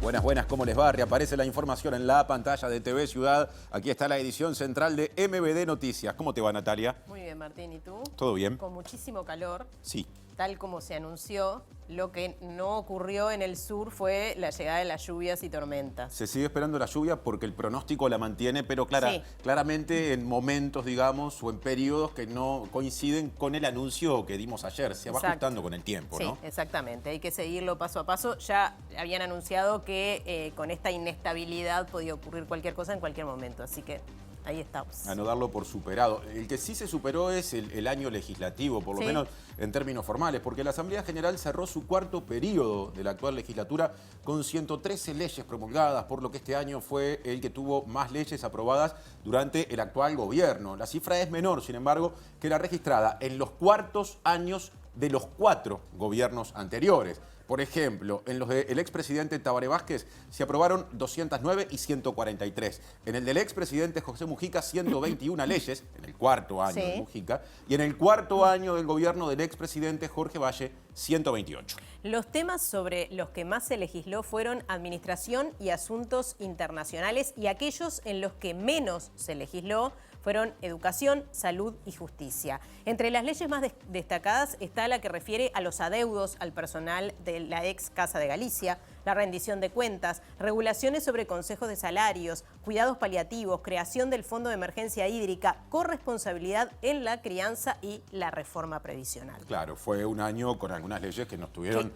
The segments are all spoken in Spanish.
Buenas, buenas, ¿cómo les va? Reaparece la información en la pantalla de TV Ciudad. Aquí está la edición central de MBD Noticias. ¿Cómo te va, Natalia? Muy bien, Martín. ¿Y tú? ¿Todo bien? Con muchísimo calor. Sí. Tal como se anunció, lo que no ocurrió en el sur fue la llegada de las lluvias y tormentas. Se sigue esperando la lluvia porque el pronóstico la mantiene, pero claramente en momentos, digamos, o en periodos que no coinciden con el anuncio que dimos ayer. Se va ajustando con el tiempo, ¿no? Sí, exactamente. Hay que seguirlo paso a paso. Ya habían anunciado que con esta inestabilidad podía ocurrir cualquier cosa en cualquier momento, así que ahí estamos. A no darlo por superado. El que sí se superó es el año legislativo, por lo menos en términos formales, porque la Asamblea General cerró su cuarto periodo de la actual legislatura con 113 leyes promulgadas, por lo que este año fue el que tuvo más leyes aprobadas durante el actual gobierno. La cifra es menor, sin embargo, que la registrada en los cuartos años de los 4 gobiernos anteriores. Por ejemplo, en los del expresidente Tabaré Vázquez se aprobaron 209 y 143. En el del expresidente José Mujica, 121 leyes, en el cuarto año de Mujica. Y en el cuarto año del gobierno del expresidente Jorge Valle, 128. Los temas sobre los que más se legisló fueron administración y asuntos internacionales, y aquellos en los que menos se legisló fueron educación, salud y justicia. Entre las leyes más destacadas está la que refiere a los adeudos al personal de la ex Casa de Galicia, la rendición de cuentas, regulaciones sobre consejos de salarios, cuidados paliativos, creación del Fondo de Emergencia Hídrica, corresponsabilidad en la crianza y la reforma previsional. Claro, fue un año con algunas leyes que nos estuvieron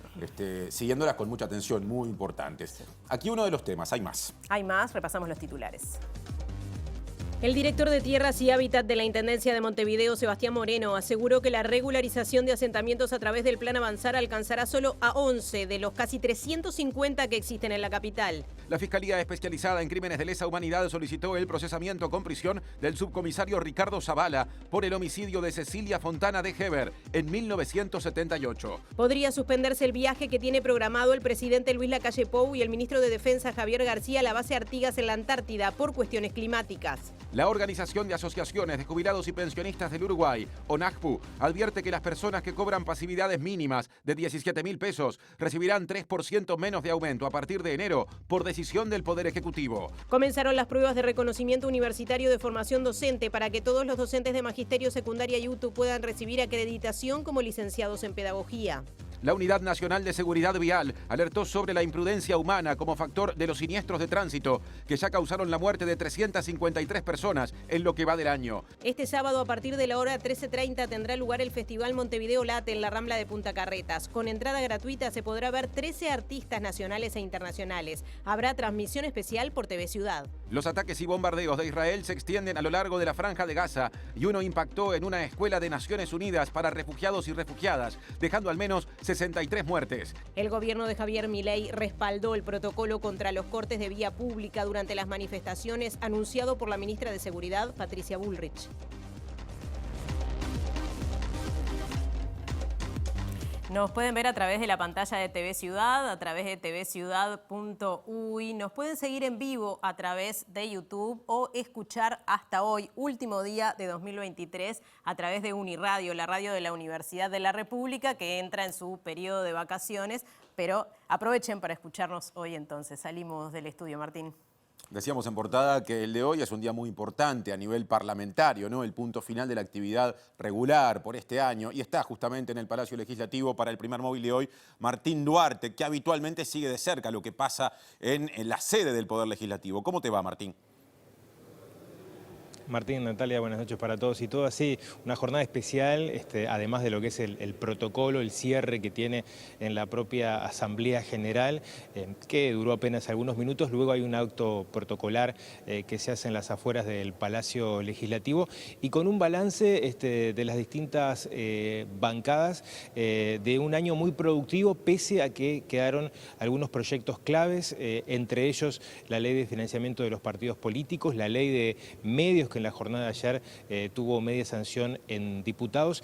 siguiéndolas con mucha atención, muy importantes. Aquí uno de los temas, hay más. Hay más, repasamos los titulares. El director de Tierras y Hábitat de la Intendencia de Montevideo, Sebastián Moreno, aseguró que la regularización de asentamientos a través del Plan Avanzar alcanzará solo a 11 de los casi 350 que existen en la capital. La Fiscalía Especializada en Crímenes de Lesa Humanidad solicitó el procesamiento con prisión del subcomisario Ricardo Zavala por el homicidio de Cecilia Fontana de Heber en 1978. Podría suspenderse el viaje que tiene programado el presidente Luis Lacalle Pou y el ministro de Defensa Javier García a la base Artigas en la Antártida por cuestiones climáticas. La Organización de Asociaciones de Jubilados y Pensionistas del Uruguay, ONAJPU, advierte que las personas que cobran pasividades mínimas de 17.000 pesos recibirán 3% menos de aumento a partir de enero por decisión del Poder Ejecutivo. Comenzaron las pruebas de reconocimiento universitario de formación docente para que todos los docentes de magisterio, secundaria y UTU puedan recibir acreditación como licenciados en pedagogía. La Unidad Nacional de Seguridad Vial alertó sobre la imprudencia humana como factor de los siniestros de tránsito que ya causaron la muerte de 353 personas en lo que va del año. Este sábado a partir de la hora 13:30 tendrá lugar el Festival Montevideo Late en la Rambla de Punta Carretas. Con entrada gratuita se podrá ver 13 artistas nacionales e internacionales. Habrá transmisión especial por TV Ciudad. Los ataques y bombardeos de Israel se extienden a lo largo de la Franja de Gaza y uno impactó en una escuela de Naciones Unidas para refugiados y refugiadas, dejando al menos 63 muertes. El gobierno de Javier Milei respaldó el protocolo contra los cortes de vía pública durante las manifestaciones anunciado por la ministra de Seguridad, Patricia Bullrich. Nos pueden ver a través de la pantalla de TV Ciudad, a través de tvciudad.uy. Nos pueden seguir en vivo a través de YouTube o escuchar hasta hoy, último día de 2023, a través de Uniradio, la radio de la Universidad de la República, que entra en su periodo de vacaciones. Pero aprovechen para escucharnos hoy entonces. Salimos del estudio, Martín. Decíamos en portada que el de hoy es un día muy importante a nivel parlamentario, ¿no? El punto final de la actividad regular por este año, y está justamente en el Palacio Legislativo para el primer móvil de hoy Martín Duarte, que habitualmente sigue de cerca lo que pasa en la sede del Poder Legislativo. ¿Cómo te va, Martín? Martín, Natalia, buenas noches para todos y todas. Sí, una jornada especial, además de lo que es el protocolo, el cierre que tiene en la propia Asamblea General, que duró apenas algunos minutos. Luego hay un acto protocolar que se hace en las afueras del Palacio Legislativo y con un balance de las distintas bancadas de un año muy productivo, pese a que quedaron algunos proyectos claves, entre ellos la ley de financiamiento de los partidos políticos, la ley de medios que en la jornada de ayer tuvo media sanción en diputados.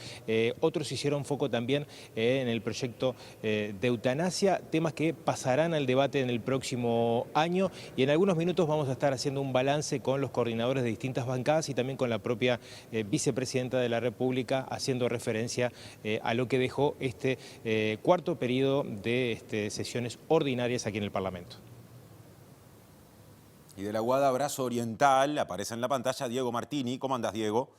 Otros hicieron foco también en el proyecto de eutanasia, temas que pasarán al debate en el próximo año, y en algunos minutos vamos a estar haciendo un balance con los coordinadores de distintas bancadas y también con la propia vicepresidenta de la República, haciendo referencia a lo que dejó este cuarto periodo de sesiones ordinarias aquí en el Parlamento. Y de la Guada Brazo Oriental aparece en la pantalla Diego Martini. ¿Cómo andás, Diego?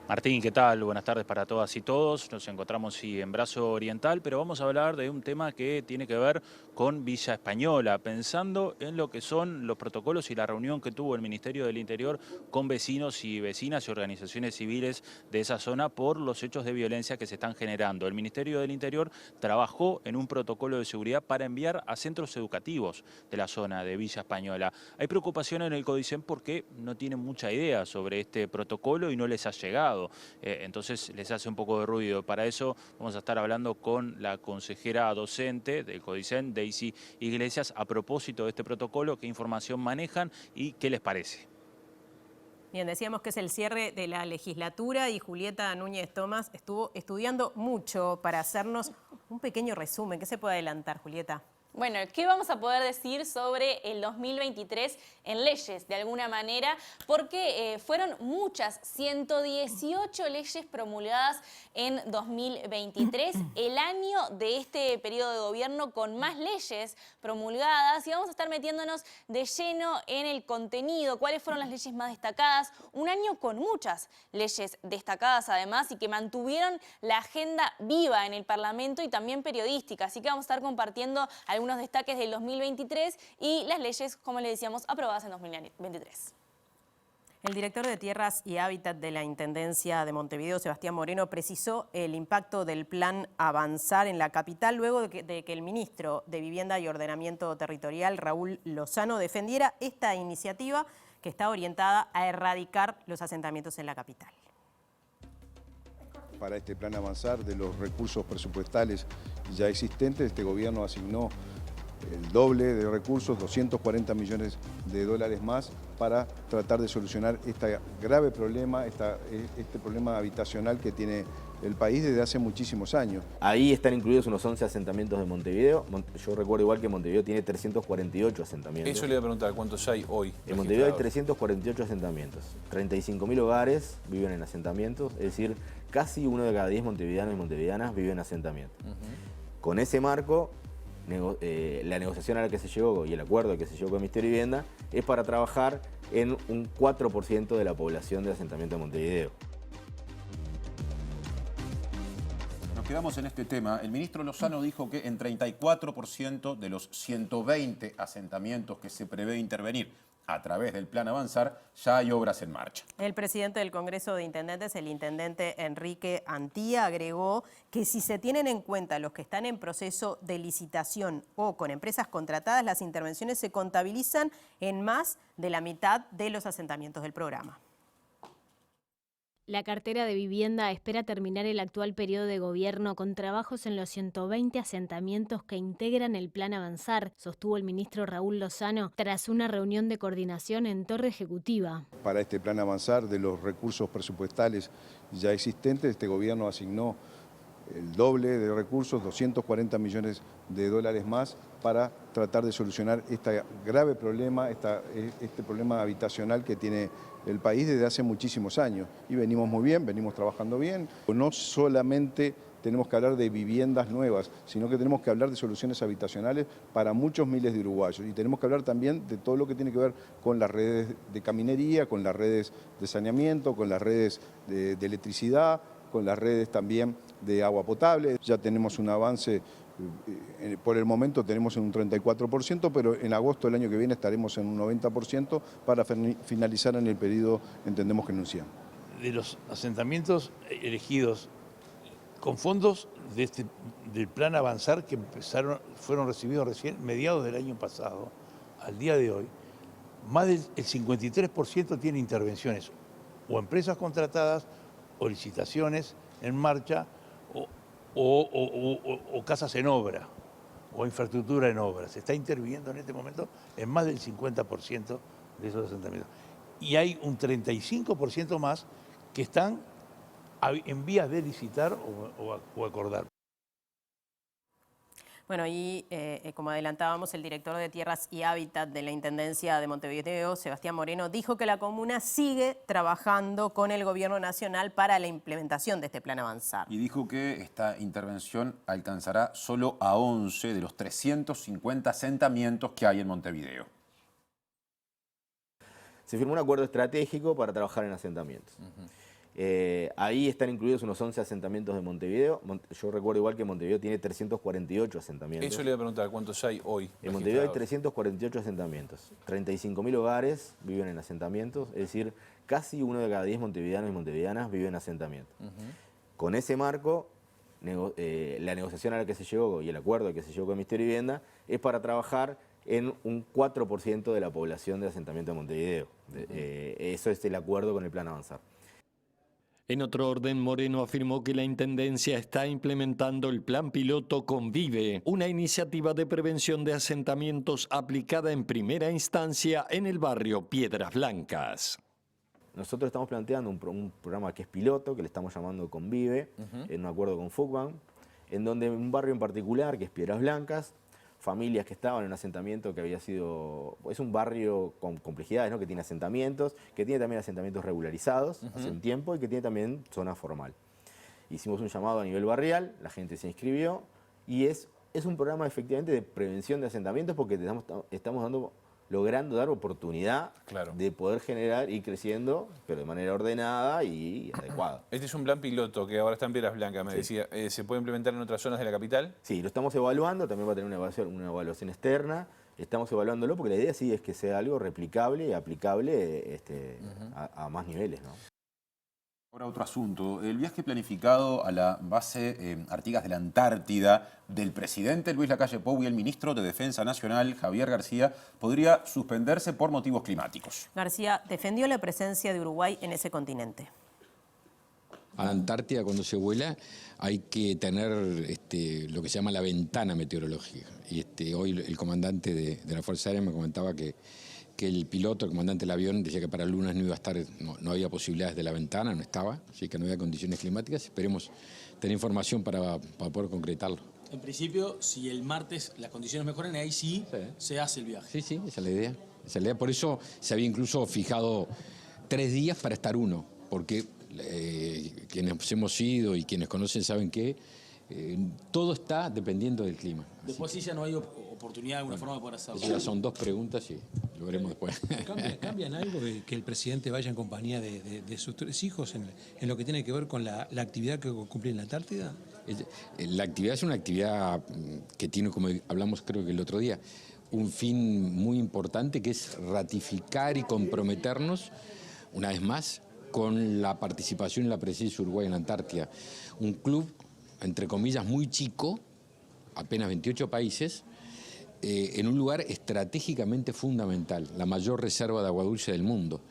Martín, ¿qué tal? Buenas tardes para todas y todos. Nos encontramos sí, en Brazo Oriental, pero vamos a hablar de un tema que tiene que ver con Villa Española, pensando en lo que son los protocolos y la reunión que tuvo el Ministerio del Interior con vecinos y vecinas y organizaciones civiles de esa zona por los hechos de violencia que se están generando. El Ministerio del Interior trabajó en un protocolo de seguridad para enviar a centros educativos de la zona de Villa Española. Hay preocupación en el CODICEN porque no tienen mucha idea sobre este protocolo y no les ha llegado. Entonces les hace un poco de ruido. Para eso vamos a estar hablando con la consejera docente del CODICEN, Daisy Iglesias, a propósito de este protocolo, qué información manejan y qué les parece. Bien, decíamos que es el cierre de la legislatura y Julieta Núñez Tomás estuvo estudiando mucho para hacernos un pequeño resumen. ¿Qué se puede adelantar, Julieta? Bueno, ¿qué vamos a poder decir sobre el 2023 en leyes, de alguna manera? Porque fueron muchas, 118 leyes promulgadas en 2023, el año de este periodo de gobierno con más leyes promulgadas, y vamos a estar metiéndonos de lleno en el contenido, cuáles fueron las leyes más destacadas, un año con muchas leyes destacadas además y que mantuvieron la agenda viva en el Parlamento y también periodística, así que vamos a estar compartiendo algunos destaques del 2023 y las leyes, como les decíamos, aprobadas en 2023. El director de Tierras y Hábitat de la Intendencia de Montevideo, Sebastián Moreno, precisó el impacto del plan Avanzar en la capital luego de que el ministro de Vivienda y Ordenamiento Territorial, Raúl Lozano, defendiera esta iniciativa que está orientada a erradicar los asentamientos en la capital. Para este plan Avanzar, de los recursos presupuestales ya existentes, este gobierno asignó el doble de recursos, 240 millones de dólares más, para tratar de solucionar este grave problema, este problema habitacional que tiene el país desde hace muchísimos años. Ahí están incluidos unos 11 asentamientos de Montevideo. Yo recuerdo igual que Montevideo tiene 348 asentamientos. Eso le iba a preguntar, ¿cuántos hay hoy? En Montevideo hay 348 asentamientos. 35.000 hogares viven en asentamientos, es decir, casi 1 de cada 10 montevideanos y montevideanas viven en asentamientos. Con ese marco, la negociación a la que se llegó y el acuerdo que se llegó con el Ministerio de Vivienda es para trabajar en un 4% de la población de asentamiento de Montevideo. Nos quedamos en este tema. El ministro Lozano dijo que en 34% de los 120 asentamientos que se prevé intervenir a través del Plan Avanzar, ya hay obras en marcha. El presidente del Congreso de Intendentes, el intendente Enrique Antía, agregó que si se tienen en cuenta los que están en proceso de licitación o con empresas contratadas, las intervenciones se contabilizan en más de la mitad de los asentamientos del programa. La cartera de vivienda espera terminar el actual periodo de gobierno con trabajos en los 120 asentamientos que integran el Plan Avanzar, sostuvo el ministro Raúl Lozano tras una reunión de coordinación en Torre Ejecutiva. Para este Plan Avanzar, de los recursos presupuestales ya existentes, este gobierno asignó el doble de recursos, 240 millones de dólares más, para tratar de solucionar este grave problema, este problema habitacional que tiene el país desde hace muchísimos años. Y venimos muy bien, venimos trabajando bien. No solamente tenemos que hablar de viviendas nuevas, sino que tenemos que hablar de soluciones habitacionales para muchos miles de uruguayos. Y tenemos que hablar también de todo lo que tiene que ver con las redes de caminería, con las redes de saneamiento, con las redes de electricidad, con las redes también de agua potable. Ya tenemos un avance, por el momento tenemos en un 34%, pero en agosto del año que viene estaremos en un 90% para finalizar en el periodo, entendemos que enunciamos. De los asentamientos elegidos con fondos del Plan Avanzar que fueron recibidos recién, mediados del año pasado, al día de hoy, más del 53% tiene intervenciones o empresas contratadas o licitaciones en marcha o casas en obra o infraestructura en obra. Se está interviniendo en este momento en más del 50% de esos asentamientos. Y hay un 35% más que están en vías de licitar o acordar. Bueno, y como adelantábamos, el director de Tierras y Hábitat de la Intendencia de Montevideo, Sebastián Moreno, dijo que la comuna sigue trabajando con el Gobierno Nacional para la implementación de este Plan Avanzar. Y dijo que esta intervención alcanzará solo a 11 de los 350 asentamientos que hay en Montevideo. se firmó un acuerdo estratégico para trabajar en asentamientos. Ahí están incluidos unos 11 asentamientos de Montevideo. Yo recuerdo igual que Montevideo tiene 348 asentamientos. Eso le iba a preguntar, ¿cuántos hay hoy? En Montevideo hay 348 asentamientos. 35.000 hogares viven en asentamientos, es decir, casi 1 de cada 10 montevideanos y montevideanas viven en asentamientos. Con ese marco, la negociación a la que se llegó y el acuerdo al que se llegó con el Ministerio de Vivienda es para trabajar en un 4% de la población del asentamiento de Montevideo. Eso es el acuerdo con el Plan Avanzar. En otro orden, Moreno afirmó que la Intendencia está implementando el Plan Piloto Convive, una iniciativa de prevención de asentamientos aplicada en primera instancia en el barrio Piedras Blancas. Nosotros estamos planteando un programa que es piloto, que le estamos llamando Convive, en un acuerdo con FUCBAN, en donde un barrio en particular, que es Piedras Blancas, familias que estaban en un asentamiento que había sido... Es un barrio con complejidades, ¿no? Que tiene asentamientos, que tiene también asentamientos regularizados hace un tiempo y que tiene también zona formal. Hicimos un llamado a nivel barrial, la gente se inscribió y es un programa efectivamente de prevención de asentamientos porque estamos logrando dar oportunidad de poder generar y ir creciendo, pero de manera ordenada y adecuada. Este es un plan piloto que ahora está en Piedras Blancas, me decía. ¿Se puede implementar en otras zonas de la capital? Sí, lo estamos evaluando, también va a tener una evaluación externa. Estamos evaluándolo porque la idea sí es que sea algo replicable y aplicable a más niveles, ¿no? Ahora otro asunto, el viaje planificado a la base Artigas de la Antártida del presidente Luis Lacalle Pou y el ministro de Defensa Nacional, Javier García, podría suspenderse por motivos climáticos. García defendió la presencia de Uruguay en ese continente. A la Antártida cuando se vuela hay que tener lo que se llama la ventana meteorológica. Y hoy el comandante de la Fuerza Aérea me comentaba que el piloto, el comandante del avión, decía que para el lunes no iba a estar, no había posibilidades de la ventana, no estaba, así que no había condiciones climáticas. Esperemos tener información para poder concretarlo. En principio, si el martes las condiciones mejoran, ahí sí se hace el viaje. Sí, esa es la idea. Esa es la idea. Por eso se había incluso fijado 3 días para estar 1, porque quienes hemos ido y quienes conocen saben que todo está dependiendo del clima. Después sí ya no hay oportunidad de alguna forma de poder hacerlo. Ya son 2 preguntas y lo veremos después. ¿Cambian algo de que el presidente vaya en compañía de sus 3 hijos en lo que tiene que ver con la actividad que cumple en la Antártida? La actividad es una actividad que tiene, como hablamos creo que el otro día, un fin muy importante que es ratificar y comprometernos, una vez más, con la participación y la presencia de Uruguay en la Antártida. Un club, entre comillas, muy chico, apenas 28 países, en un lugar estratégicamente fundamental, la mayor reserva de agua dulce del mundo.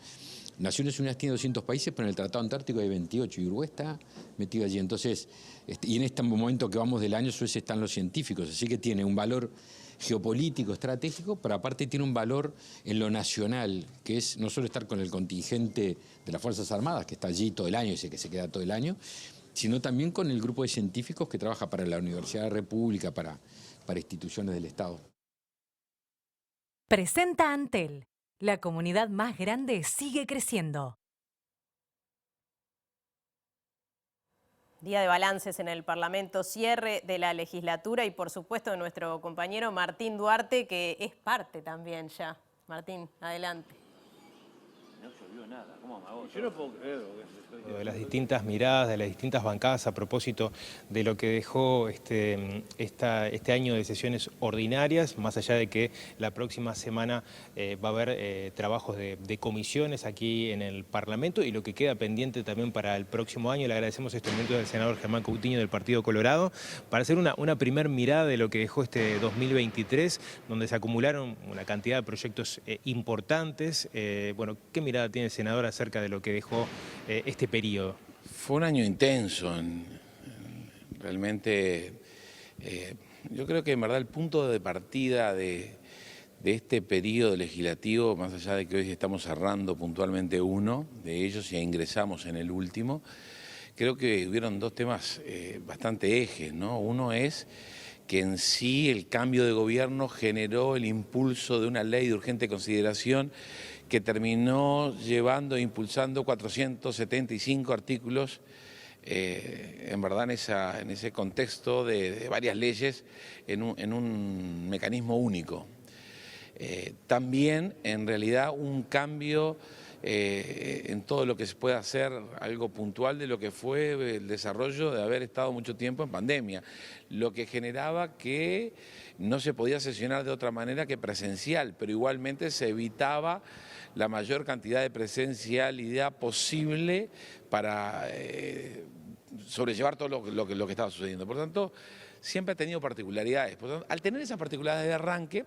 Naciones Unidas tiene 200 países, pero en el Tratado Antártico hay 28 y Uruguay está metido allí. Entonces, y en este momento que vamos del año, eso están los científicos, así que tiene un valor geopolítico, estratégico, pero aparte tiene un valor en lo nacional, que es no solo estar con el contingente de las Fuerzas Armadas, que está allí todo el año y que se queda todo el año, sino también con el grupo de científicos que trabaja para la Universidad de la República, para instituciones del Estado. Presenta Antel. La comunidad más grande sigue creciendo. Día de balances en el Parlamento, cierre de la legislatura y por supuesto nuestro compañero Martín Duarte, que es parte también ya. Martín, adelante. No llovió nada, ¿cómo amagó? Yo no puedo creer de las distintas miradas, de las distintas bancadas a propósito de lo que dejó este año de sesiones ordinarias, más allá de que la próxima semana va a haber trabajos de comisiones aquí en el Parlamento y lo que queda pendiente también para el próximo año. Le agradecemos estos minutos al senador Germán Coutinho del Partido Colorado para hacer una primer mirada de lo que dejó este 2023, donde se acumularon una cantidad de proyectos importantes. Bueno, ¿qué mirada tiene el senador acerca de lo que dejó este periodo? Fue un año intenso, realmente yo creo que en verdad el punto de partida de este periodo legislativo, más allá de que hoy estamos cerrando puntualmente uno de ellos y ingresamos en el último, creo que hubieron 2 temas bastante ejes, ¿no? Uno es que en sí el cambio de gobierno generó el impulso de una ley de urgente consideración que terminó llevando e impulsando 475 artículos, en verdad en ese contexto de varias leyes en un mecanismo único. También, en realidad, un cambio en todo lo que se puede hacer, algo puntual de lo que fue el desarrollo de haber estado mucho tiempo en pandemia, lo que generaba que no se podía sesionar de otra manera que presencial, pero igualmente se evitaba la mayor cantidad de presencialidad posible para sobrellevar todo lo que estaba sucediendo. Por lo tanto, siempre ha tenido particularidades. Por lo tanto, al tener esas particularidades de arranque,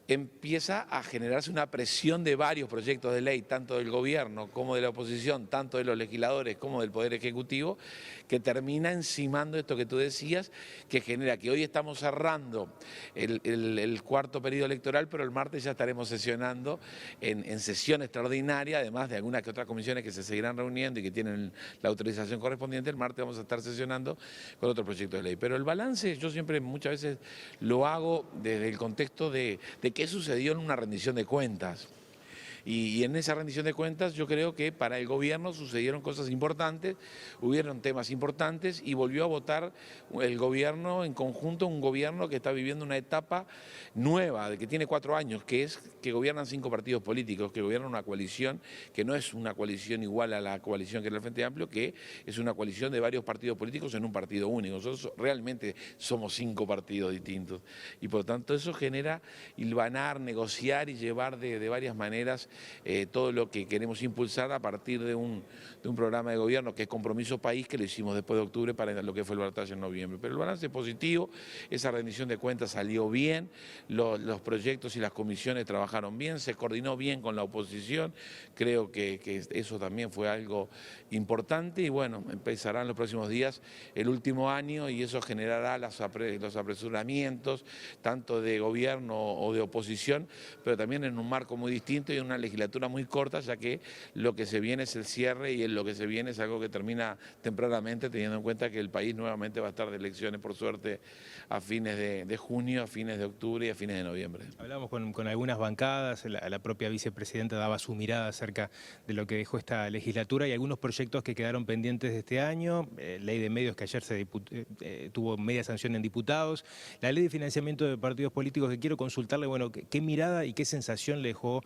empieza a generarse una presión de varios proyectos de ley, tanto del gobierno como de la oposición, tanto de los legisladores como del Poder Ejecutivo, que termina encimando esto que tú decías, que genera que hoy estamos cerrando el cuarto periodo electoral, pero el martes ya estaremos sesionando en sesión extraordinaria, además de algunas que otras comisiones que se seguirán reuniendo y que tienen la autorización correspondiente. El martes vamos a estar sesionando con otro proyecto de ley. Pero el balance yo siempre muchas veces lo hago desde el contexto de qué sucedió en una rendición de cuentas. Y en esa rendición de cuentas yo creo que para el gobierno sucedieron cosas importantes, hubieron temas importantes y volvió a votar el gobierno en conjunto, un gobierno que está viviendo una etapa nueva, de que tiene 4 años, que es que gobiernan 5 partidos políticos, que gobiernan una coalición que no es una coalición igual a la coalición que era el Frente Amplio, que es una coalición de varios partidos políticos en un partido único. Nosotros realmente somos 5 partidos distintos y por lo tanto eso genera hilvanar, negociar y llevar de varias maneras todo lo que queremos impulsar a partir de un programa de gobierno que es Compromiso País, que lo hicimos después de octubre para lo que fue el balotaje en noviembre. Pero el balance es positivo, esa rendición de cuentas salió bien, los proyectos y las comisiones trabajaron bien, se coordinó bien con la oposición, creo que eso también fue algo importante y bueno, empezarán los próximos días el último año y eso generará los apresuramientos tanto de gobierno o de oposición, pero también en un marco muy distinto y en una legislatura muy corta, ya que lo que se viene es el cierre y lo que se viene es algo que termina tempranamente, teniendo en cuenta que el país nuevamente va a estar de elecciones, por suerte, a fines de junio, a fines de octubre y a fines de noviembre. Hablamos con algunas bancadas, la propia vicepresidenta daba su mirada acerca de lo que dejó esta legislatura y algunos proyectos que quedaron pendientes de este año, ley de medios que ayer tuvo media sanción en diputados, la ley de financiamiento de partidos políticos, que quiero consultarle, bueno, qué mirada y qué sensación le dejó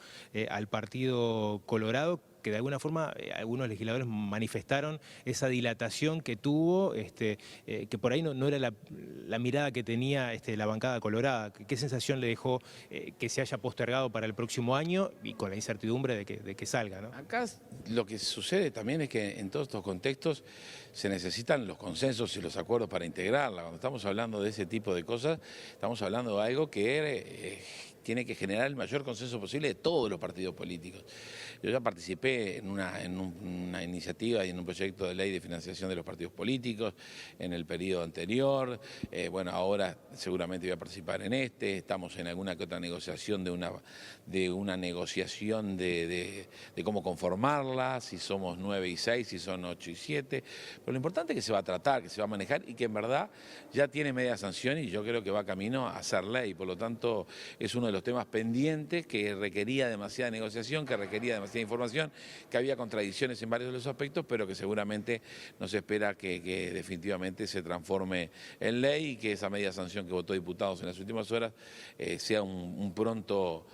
al Partido Colorado, que de alguna forma algunos legisladores manifestaron esa dilatación que tuvo, que por ahí no era la mirada que tenía la bancada colorada. ¿Qué sensación le dejó que se haya postergado para el próximo año y con la incertidumbre de que salga, ¿no? Acá lo que sucede también es que en todos estos contextos se necesitan los consensos y los acuerdos para integrarla. Cuando estamos hablando de ese tipo de cosas, estamos hablando de algo que tiene que generar el mayor consenso posible de todos los partidos políticos. Yo ya participé en una iniciativa y en un proyecto de ley de financiación de los partidos políticos en el periodo anterior. Bueno, ahora seguramente voy a participar en estamos en alguna que otra negociación de una negociación de cómo conformarla, si somos 9 y 6, si son 8 y 7. Pero lo importante es que se va a tratar, que se va a manejar y que en verdad ya tiene media sanción y yo creo que va camino a ser ley. Por lo tanto, es uno de los temas pendientes que requería demasiada negociación, que requería demasiada información, que había contradicciones en varios de los aspectos, pero que seguramente nos espera que definitivamente se transforme en ley y que esa media sanción que votó diputados en las últimas horas sea un pronto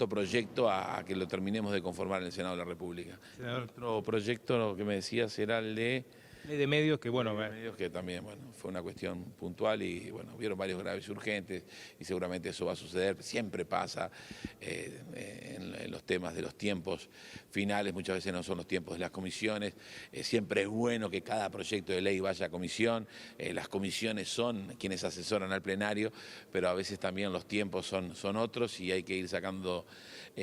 proyecto a que lo terminemos de conformar en el Senado de la República. Otro proyecto que me decía será el de... Ley de medios que, bueno... medios que también, bueno, fue una cuestión puntual y, bueno, hubieron varios graves y urgentes y seguramente eso va a suceder. Siempre pasa en los temas de los tiempos finales, muchas veces no son los tiempos de las comisiones. Siempre es bueno que cada proyecto de ley vaya a comisión. Las comisiones son quienes asesoran al plenario, pero a veces también los tiempos son otros y hay que ir sacando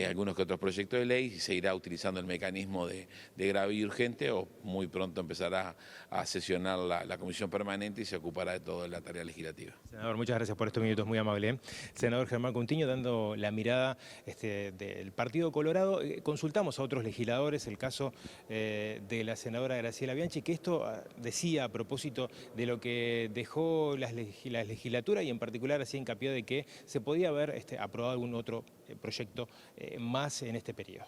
algunos que otros proyectos de ley y se irá utilizando el mecanismo de grave y urgente o muy pronto empezará a sesionar la comisión permanente y se ocupará de toda la tarea legislativa. Senador, muchas gracias por estos minutos, muy amable. Senador Germán Coutinho, dando la mirada del Partido Colorado. Consultamos a otros legisladores, el caso de la senadora Graciela Bianchi, que esto decía a propósito de lo que dejó la legislatura y en particular hacía hincapié de que se podía haber aprobado algún otro proyecto más en este periodo.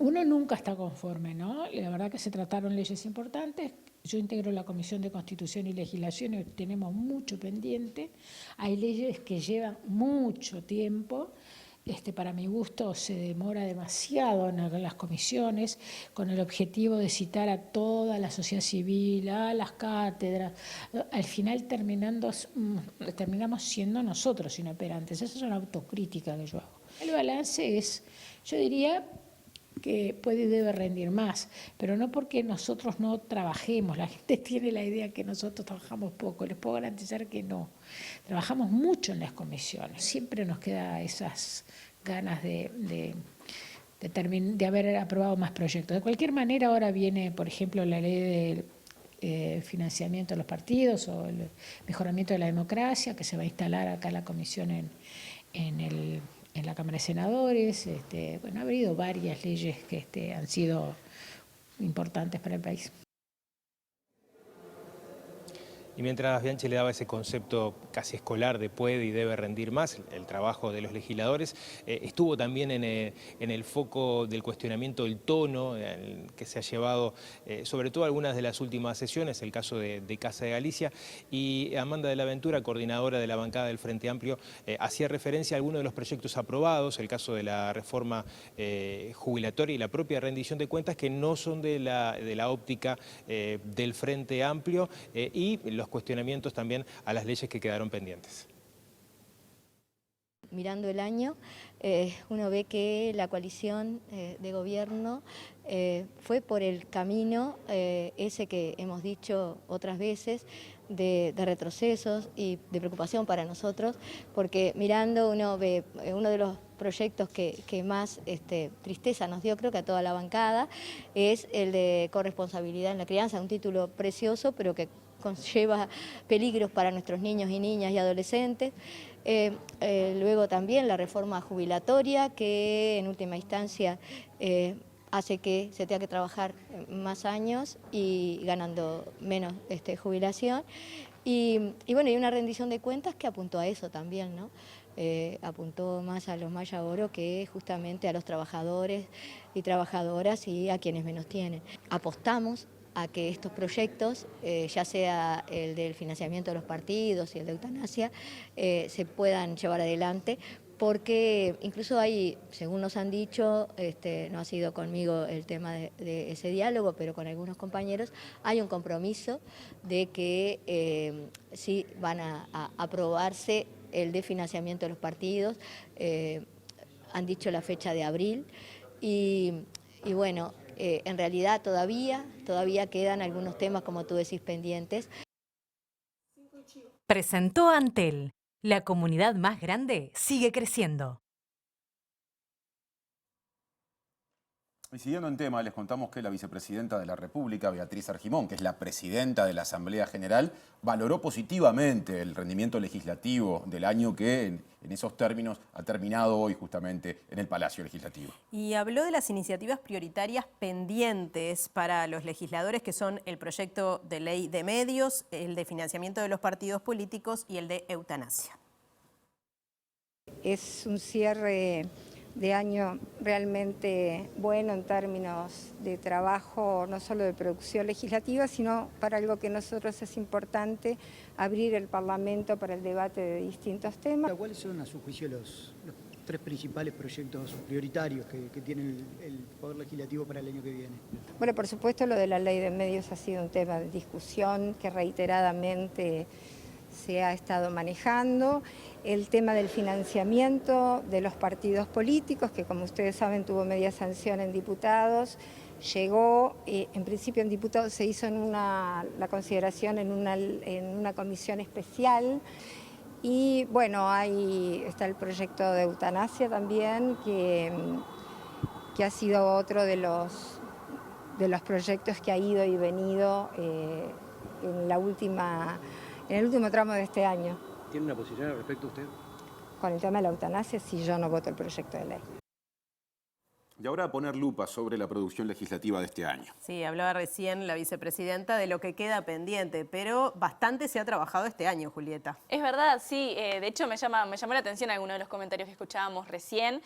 Uno nunca está conforme, ¿no? La verdad que se trataron leyes importantes. Yo integro la Comisión de Constitución y Legislación y tenemos mucho pendiente. Hay leyes que llevan mucho tiempo. Para mi gusto se demora demasiado en las comisiones con el objetivo de citar a toda la sociedad civil, a las cátedras. Al final terminamos siendo nosotros inoperantes. Esa es una autocrítica que yo hago. El balance es, yo diría, que puede y debe rendir más, pero no porque nosotros no trabajemos. La gente tiene la idea que nosotros trabajamos poco. Les puedo garantizar que no. Trabajamos mucho en las comisiones. Siempre nos queda esas ganas de haber aprobado más proyectos. De cualquier manera, ahora viene, por ejemplo, la ley de financiamiento de los partidos o el mejoramiento de la democracia, que se va a instalar acá la comisión en la Cámara de Senadores. Ha habido varias leyes que han sido importantes para el país. Y mientras Bianchi le daba ese concepto casi escolar de puede y debe rendir más, el trabajo de los legisladores, estuvo también en el foco del cuestionamiento del tono que se ha llevado, sobre todo algunas de las últimas sesiones, el caso de Casa de Galicia, y Amanda de la Ventura, coordinadora de la bancada del Frente Amplio, hacía referencia a algunos de los proyectos aprobados, el caso de la reforma jubilatoria y la propia rendición de cuentas, que no son de la óptica del Frente Amplio, y los cuestionamientos también a las leyes que quedaron pendientes. Mirando el año, uno ve que la coalición de gobierno fue por el camino ese que hemos dicho otras veces, de retrocesos y de preocupación para nosotros, porque mirando uno ve uno de los proyectos que más tristeza nos dio, creo que a toda la bancada, es el de corresponsabilidad en la crianza, un título precioso, pero que conlleva peligros para nuestros niños y niñas y adolescentes. Luego también la reforma jubilatoria, que en última instancia hace que se tenga que trabajar más años y ganando menos jubilación. Y bueno, y una rendición de cuentas que apuntó a eso también, ¿no? Apuntó más a los Maya Oro que justamente a los trabajadores y trabajadoras y a quienes menos tienen. Apostamos a que estos proyectos, ya sea el del financiamiento de los partidos y el de eutanasia, se puedan llevar adelante, porque incluso hay, según nos han dicho, no ha sido conmigo el tema de ese diálogo, pero con algunos compañeros, hay un compromiso de que sí van a aprobarse el de financiamiento de los partidos. Han dicho la fecha de abril y bueno, en realidad todavía quedan algunos temas, como tú decís, pendientes. Presentó Antel. La comunidad más grande sigue creciendo. Y siguiendo en tema, les contamos que la vicepresidenta de la República, Beatriz Argimón, que es la presidenta de la Asamblea General, valoró positivamente el rendimiento legislativo del año que en esos términos ha terminado hoy justamente en el Palacio Legislativo. Y habló de las iniciativas prioritarias pendientes para los legisladores, que son el proyecto de ley de medios, el de financiamiento de los partidos políticos y el de eutanasia. Es un cierre de año realmente bueno en términos de trabajo, no solo de producción legislativa, sino para algo que a nosotros es importante, abrir el Parlamento para el debate de distintos temas. ¿Cuáles son, a su juicio, los tres principales proyectos prioritarios que tiene el Poder Legislativo para el año que viene? Bueno, por supuesto, lo de la ley de medios ha sido un tema de discusión que reiteradamente se ha estado manejando. El tema del financiamiento de los partidos políticos, que como ustedes saben tuvo media sanción en diputados, llegó, en principio en diputados se hizo la consideración en una comisión especial. Y bueno, ahí está el proyecto de eutanasia también, que ha sido otro de los proyectos que ha ido y venido en el último tramo de este año. ¿Tiene una posición al respecto usted? Con el tema de la eutanasia, sí, yo no voto el proyecto de ley. Y ahora poner lupa sobre la producción legislativa de este año. Sí, hablaba recién la vicepresidenta de lo que queda pendiente, pero bastante se ha trabajado este año, Julieta. Es verdad, sí. De hecho, me llamó la atención alguno de los comentarios que escuchábamos recién.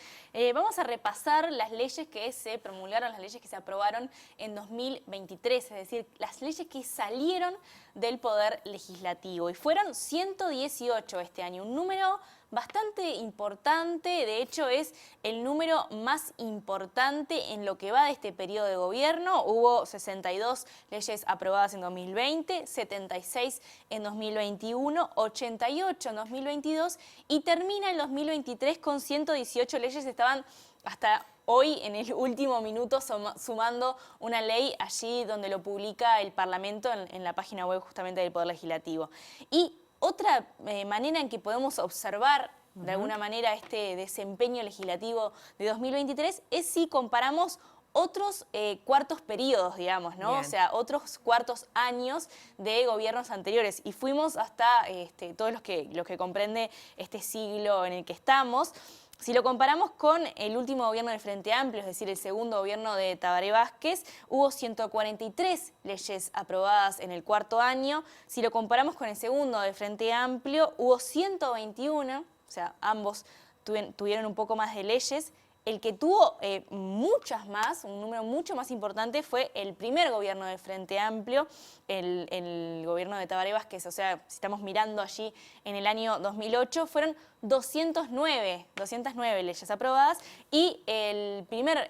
Vamos a repasar las leyes que se promulgaron, las leyes que se aprobaron en 2023, es decir, las leyes que salieron del Poder Legislativo. Y fueron 118 este año, un número bastante importante. De hecho, es el número más importante en lo que va de este periodo de gobierno. Hubo 62 leyes aprobadas en 2020, 76 en 2021, 88 en 2022 y termina el 2023 con 118 leyes. Estaban hasta hoy, en el último minuto, sumando una ley allí donde lo publica el Parlamento en la página web justamente del Poder Legislativo. Y otra manera en que podemos observar de alguna manera este desempeño legislativo de 2023 es si comparamos otros cuartos periodos, digamos, ¿no? Bien. O sea, otros cuartos años de gobiernos anteriores. Y fuimos hasta todos los que comprende este siglo en el que estamos. Si lo comparamos con el último gobierno del Frente Amplio, es decir, el segundo gobierno de Tabaré Vázquez, hubo 143 leyes aprobadas en el cuarto año. Si lo comparamos con el segundo del Frente Amplio, hubo 121, o sea, ambos tuvieron un poco más de leyes. El que tuvo muchas más, un número mucho más importante, fue el primer gobierno del Frente Amplio, el gobierno de Tabaré Vázquez. O sea, si estamos mirando allí en el año 2008, fueron 209 leyes aprobadas y el primer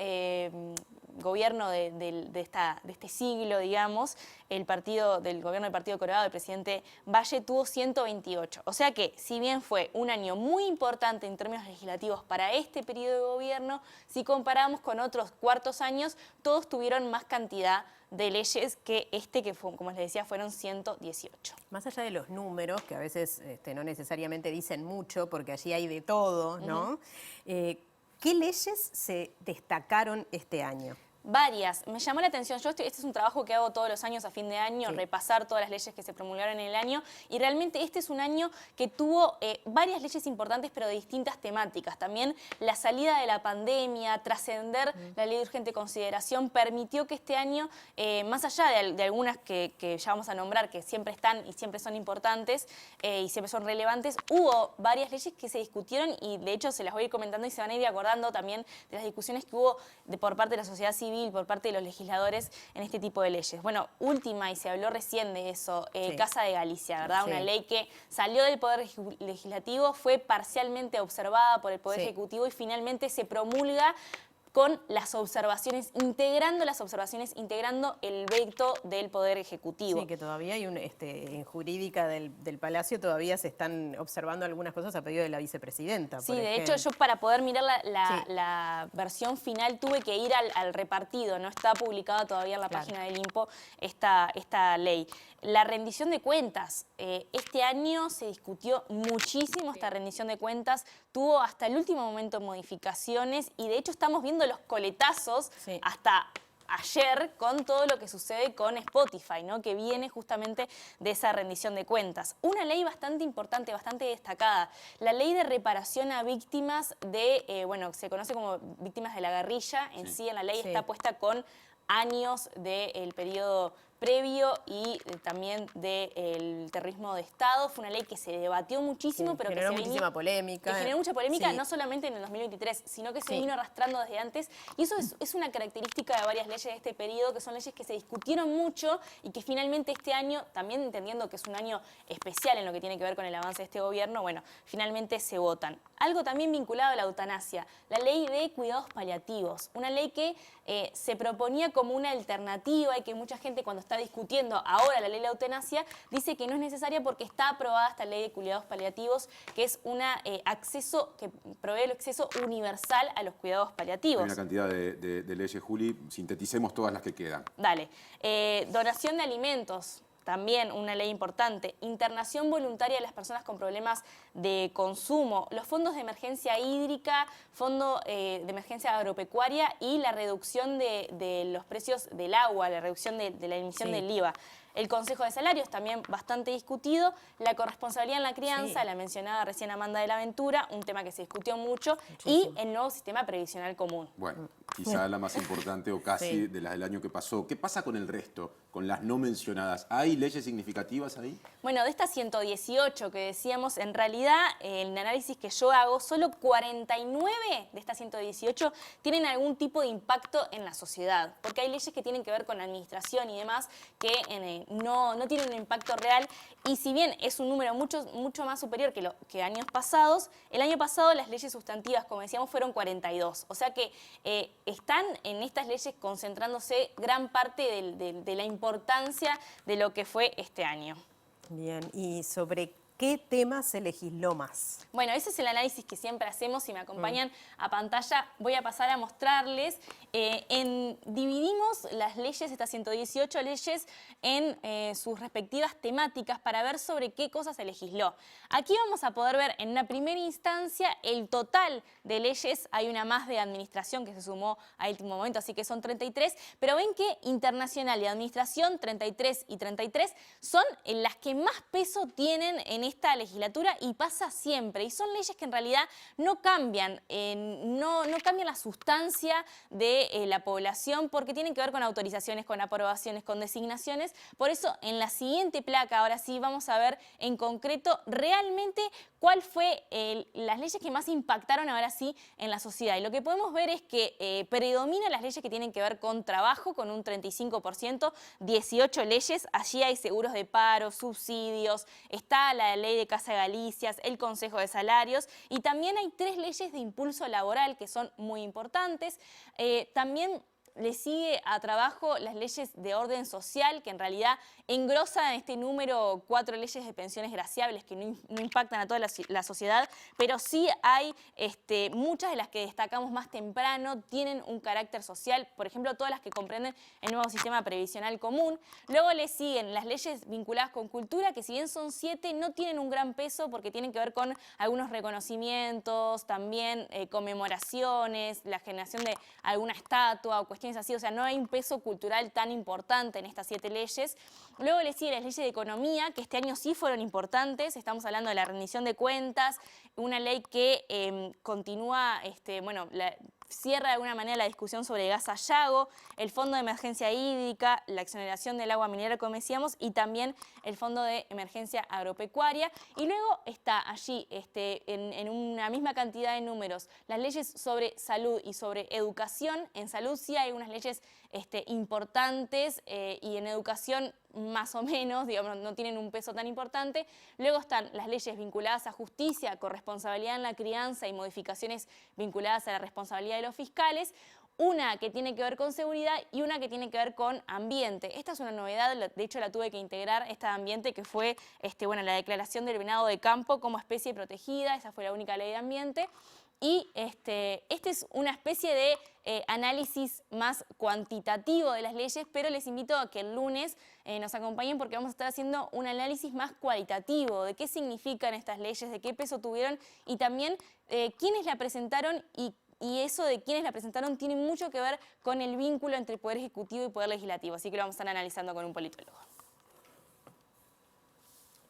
gobierno de este siglo, digamos, el gobierno del Partido Colorado, del presidente Valle, tuvo 128. O sea que, si bien fue un año muy importante en términos legislativos para este periodo de gobierno, si comparamos con otros cuartos años, todos tuvieron más cantidad de leyes que como les decía, fueron 118. Más allá de los números, que a veces no necesariamente dicen mucho, porque allí hay de todo, ¿no? ¿Qué leyes se destacaron este año? Varias. Me llamó la atención, este es un trabajo que hago todos los años a fin de año, repasar todas las leyes que se promulgaron en el año, y realmente este es un año que tuvo varias leyes importantes, pero de distintas temáticas. También la salida de la pandemia, trascender la ley de urgente consideración, permitió que este año, más allá de algunas que ya vamos a nombrar, que siempre están y siempre son importantes y siempre son relevantes, hubo varias leyes que se discutieron y de hecho se las voy a ir comentando y se van a ir acordando también de las discusiones que hubo por parte de la sociedad civil, por parte de los legisladores en este tipo de leyes. Bueno, última, y se habló recién de eso, Casa de Galicia, ¿verdad? Una ley que salió del Poder Legislativo, fue parcialmente observada por el Poder Ejecutivo y finalmente se promulga con las observaciones, integrando el veto del Poder Ejecutivo. Sí, que todavía hay en jurídica del Palacio todavía se están observando algunas cosas a pedido de la vicepresidenta. Sí, de hecho yo para poder mirar la versión final tuve que ir al repartido, no está publicada todavía en la página del INPO esta ley. La rendición de cuentas, este año se discutió muchísimo esta rendición de cuentas, tuvo hasta el último momento modificaciones y de hecho estamos viendo los coletazos hasta ayer con todo lo que sucede con Spotify, ¿no? Que viene justamente de esa rendición de cuentas. Una ley bastante importante, bastante destacada, la ley de reparación a víctimas se conoce como víctimas de la guerrilla. En sí en la ley está puesta con años del periodo previo y también del terrorismo de Estado. Fue una ley que se debatió muchísimo, pero generó muchísima polémica. Que generó mucha polémica, no solamente en el 2023, sino que se vino arrastrando desde antes. Y eso es una característica de varias leyes de este periodo, que son leyes que se discutieron mucho y que finalmente este año, también entendiendo que es un año especial en lo que tiene que ver con el avance de este gobierno, bueno, finalmente se votan. Algo también vinculado a la eutanasia, la ley de cuidados paliativos, una ley que se proponía como una alternativa y que mucha gente cuando está discutiendo ahora la ley de la eutanasia dice que no es necesaria porque está aprobada esta ley de cuidados paliativos, que es una acceso que provee el acceso universal a los cuidados paliativos. Hay una cantidad de leyes, Juli, sinteticemos todas las que quedan. Dale. Donación de alimentos. También una ley importante, internación voluntaria de las personas con problemas de consumo, los fondos de emergencia hídrica, fondo de emergencia agropecuaria y la reducción de los precios del agua, la reducción de la emisión del IVA. El Consejo de Salarios, también bastante discutido. La corresponsabilidad en la crianza, Sí. la mencionada recién Amanda de la Ventura, un tema que se discutió mucho. Y el nuevo sistema previsional común. Bueno, quizá la más importante o casi Sí. de las del año que pasó. ¿Qué pasa con el resto, con las no mencionadas? ¿Hay leyes significativas ahí? Bueno, de estas 118 que decíamos, en realidad, en el análisis que yo hago, solo 49 de estas 118 tienen algún tipo de impacto en la sociedad, porque hay leyes que tienen que ver con la administración y demás que no tienen un impacto real, y si bien es un número mucho más superior que años pasados, el año pasado las leyes sustantivas, como decíamos, fueron 42. O sea que están en estas leyes concentrándose gran parte de la importancia de lo que fue este año. Bien, ¿y sobre qué temas se legisló más? Bueno, ese es el análisis que siempre hacemos. Si me acompañan a pantalla, voy a pasar a mostrarles. Dividimos las leyes, estas 118 leyes, en sus respectivas temáticas para ver sobre qué cosas se legisló. Aquí vamos a poder ver en una primera instancia el total de leyes. Hay una más de administración que se sumó a último momento, así que son 33. Pero ven que internacional y administración, 33 y 33, son las que más peso tienen en esta legislatura y pasa siempre. Y son leyes que en realidad no cambian, no cambian la sustancia de la población, porque tienen que ver con autorizaciones, con aprobaciones, con designaciones. Por eso en la siguiente placa, ahora sí, vamos a ver en concreto realmente cuál fue las leyes que más impactaron ahora sí en la sociedad. Y lo que podemos ver es que predominan las leyes que tienen que ver con trabajo, con un 35%, 18 leyes. Allí hay seguros de paro, subsidios, está la ley de Casa de Galicias, el Consejo de Salarios, y también hay 3 leyes de impulso laboral que son muy importantes. También le sigue a trabajo las leyes de orden social, que en realidad engrosan este número 4 leyes de pensiones graciables que no impactan a toda la sociedad, pero sí hay muchas de las que destacamos más temprano, tienen un carácter social, por ejemplo, todas las que comprenden el nuevo sistema previsional común. Luego le siguen las leyes vinculadas con cultura, que si bien son 7, no tienen un gran peso porque tienen que ver con algunos reconocimientos, también conmemoraciones, la generación de alguna estatua o cuestiones así, o sea, no hay un peso cultural tan importante en estas 7 leyes. Luego le siguen las leyes de economía, que este año sí fueron importantes. Estamos hablando de la rendición de cuentas, una ley que continúa, cierra de alguna manera la discusión sobre gas Sayago, el Fondo de Emergencia Hídrica, la exoneración del agua minera, como decíamos, y también el Fondo de Emergencia Agropecuaria. Y luego está allí, en una misma cantidad de números, las leyes sobre salud y sobre educación. En salud sí hay unas leyes importantes y en educación más o menos, digamos, no tienen un peso tan importante. Luego están las leyes vinculadas a justicia, corresponsabilidad en la crianza y modificaciones vinculadas a la responsabilidad de los fiscales. Una que tiene que ver con seguridad y una que tiene que ver con ambiente. Esta es una novedad, de hecho la tuve que integrar, esta de ambiente, que fue la declaración del venado de campo como especie protegida. Esa fue la única ley de ambiente. Y este es una especie de análisis más cuantitativo de las leyes, pero les invito a que el lunes nos acompañen porque vamos a estar haciendo un análisis más cualitativo de qué significan estas leyes, de qué peso tuvieron y también quiénes la presentaron, y eso de quiénes la presentaron tiene mucho que ver con el vínculo entre Poder Ejecutivo y Poder Legislativo. Así que lo vamos a estar analizando con un politólogo.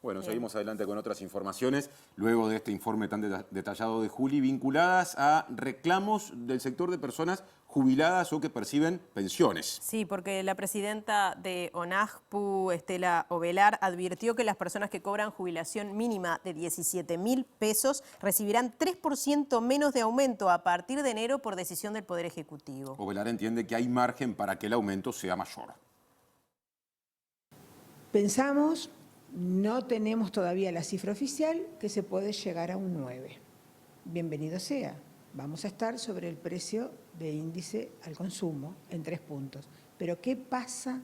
Bueno, seguimos adelante con otras informaciones, luego de este informe tan detallado de Juli, vinculadas a reclamos del sector de personas jubiladas o que perciben pensiones. Sí, porque la presidenta de ONAJPU, Estela Ovelar, advirtió que las personas que cobran jubilación mínima de 17.000 pesos recibirán 3% menos de aumento a partir de enero por decisión del Poder Ejecutivo. Ovelar entiende que hay margen para que el aumento sea mayor. Pensamos, no tenemos todavía la cifra oficial, que se puede llegar a un 9. Bienvenido sea. Vamos a estar sobre el precio de índice al consumo en 3 puntos. Pero ¿qué pasa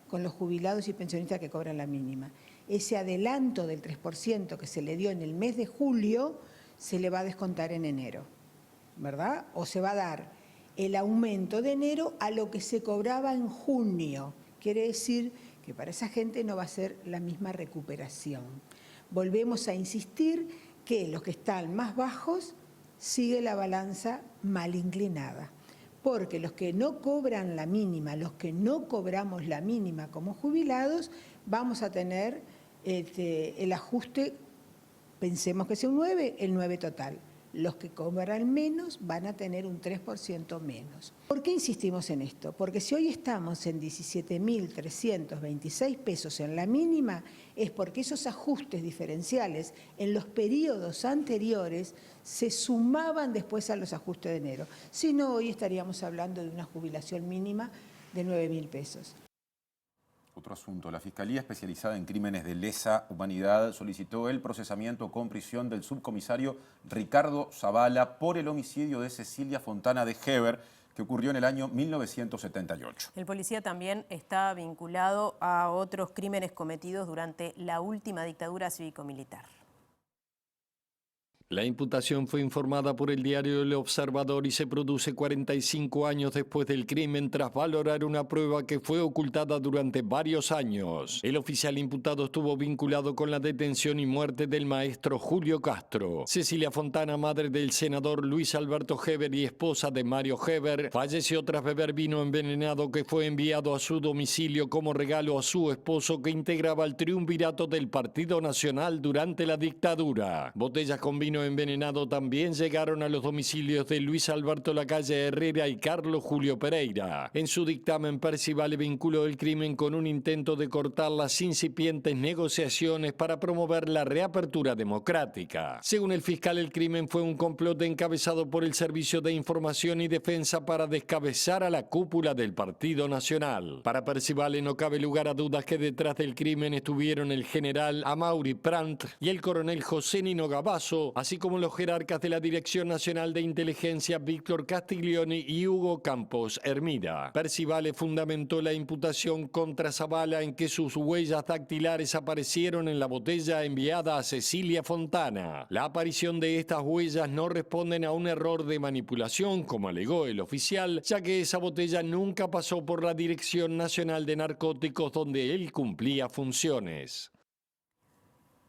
con los jubilados y pensionistas que cobran la mínima? Ese adelanto del 3% que se le dio en el mes de julio se le va a descontar en enero, ¿verdad? O se va a dar el aumento de enero a lo que se cobraba en junio. Quiere decir que para esa gente no va a ser la misma recuperación. Volvemos a insistir que los que están más bajos sigue la balanza mal inclinada. porque los que no cobran la mínima, los que no cobramos la mínima como jubilados, vamos a tener el ajuste, pensemos que sea un 9, el 9 total. Los que cobran menos van a tener un 3% menos. ¿Por qué insistimos en esto? Porque si hoy estamos en 17.326 pesos en la mínima, es porque esos ajustes diferenciales en los periodos anteriores se sumaban después a los ajustes de enero. Si no, hoy estaríamos hablando de una jubilación mínima de 9.000 pesos. Otro asunto, la Fiscalía Especializada en Crímenes de Lesa Humanidad solicitó el procesamiento con prisión del subcomisario Ricardo Zavala por el homicidio de Cecilia Fontana de Heber, que ocurrió en el año 1978. El policía también está vinculado a otros crímenes cometidos durante la última dictadura cívico-militar. La imputación fue informada por el diario El Observador y se produce 45 años después del crimen tras valorar una prueba que fue ocultada durante varios años. El oficial imputado estuvo vinculado con la detención y muerte del maestro Julio Castro. Cecilia Fontana, madre del senador Luis Alberto Heber y esposa de Mario Heber, falleció tras beber vino envenenado que fue enviado a su domicilio como regalo a su esposo que integraba el triunvirato del Partido Nacional durante la dictadura. Botellas con vino envenenado también llegaron a los domicilios de Luis Alberto Lacalle Herrera y Carlos Julio Pereira. En su dictamen, Percival vinculó el crimen con un intento de cortar las incipientes negociaciones para promover la reapertura democrática. Según el fiscal, el crimen fue un complot encabezado por el Servicio de Información y Defensa para descabezar a la cúpula del Partido Nacional. Para Percival no cabe lugar a dudas que detrás del crimen estuvieron el general Amaury Brandt y el coronel José Nino Gabazo, así como los jerarcas de la Dirección Nacional de Inteligencia Víctor Castiglioni y Hugo Campos Hermida. Percival fundamentó la imputación contra Zavala en que sus huellas dactilares aparecieron en la botella enviada a Cecilia Fontana. La aparición de estas huellas no responden a un error de manipulación, como alegó el oficial, ya que esa botella nunca pasó por la Dirección Nacional de Narcóticos donde él cumplía funciones.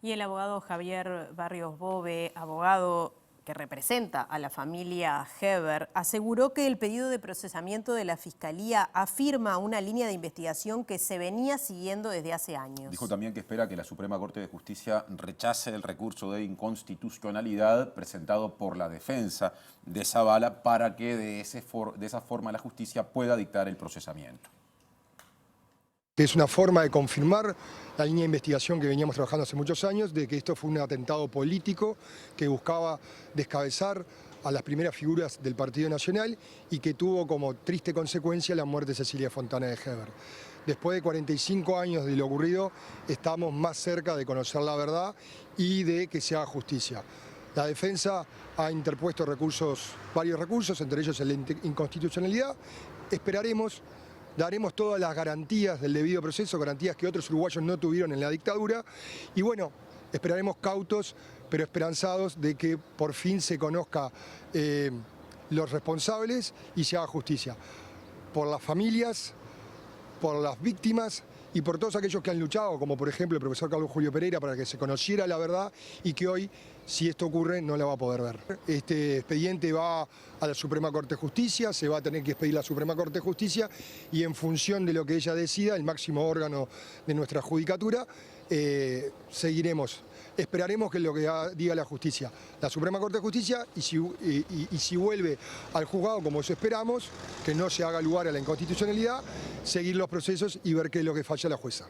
Y el abogado Javier Barrios Bove, abogado que representa a la familia Heber, aseguró que el pedido de procesamiento de la Fiscalía afirma una línea de investigación que se venía siguiendo desde hace años. Dijo también que espera que la Suprema Corte de Justicia rechace el recurso de inconstitucionalidad presentado por la defensa de Zavala para que de esa forma la justicia pueda dictar el procesamiento. Es una forma de confirmar la línea de investigación que veníamos trabajando hace muchos años, de que esto fue un atentado político que buscaba descabezar a las primeras figuras del Partido Nacional y que tuvo como triste consecuencia la muerte de Cecilia Fontana de Heber. Después de 45 años de lo ocurrido, estamos más cerca de conocer la verdad y de que se haga justicia. La defensa ha interpuesto varios recursos, entre ellos el de inconstitucionalidad. Daremos todas las garantías del debido proceso, garantías que otros uruguayos no tuvieron en la dictadura. Y bueno, esperaremos cautos, pero esperanzados de que por fin se conozca los responsables y se haga justicia. Por las familias, por las víctimas y por todos aquellos que han luchado, como por ejemplo el profesor Carlos Julio Pereira, para que se conociera la verdad y que hoy, si esto ocurre, no la va a poder ver. Este expediente va a la Suprema Corte de Justicia, se va a tener que expedir la Suprema Corte de Justicia y en función de lo que ella decida, el máximo órgano de nuestra judicatura, seguiremos. Esperaremos que lo que diga la justicia, la Suprema Corte de Justicia, y si vuelve al juzgado, como eso esperamos, que no se haga lugar a la inconstitucionalidad, seguir los procesos y ver qué es lo que falla la jueza.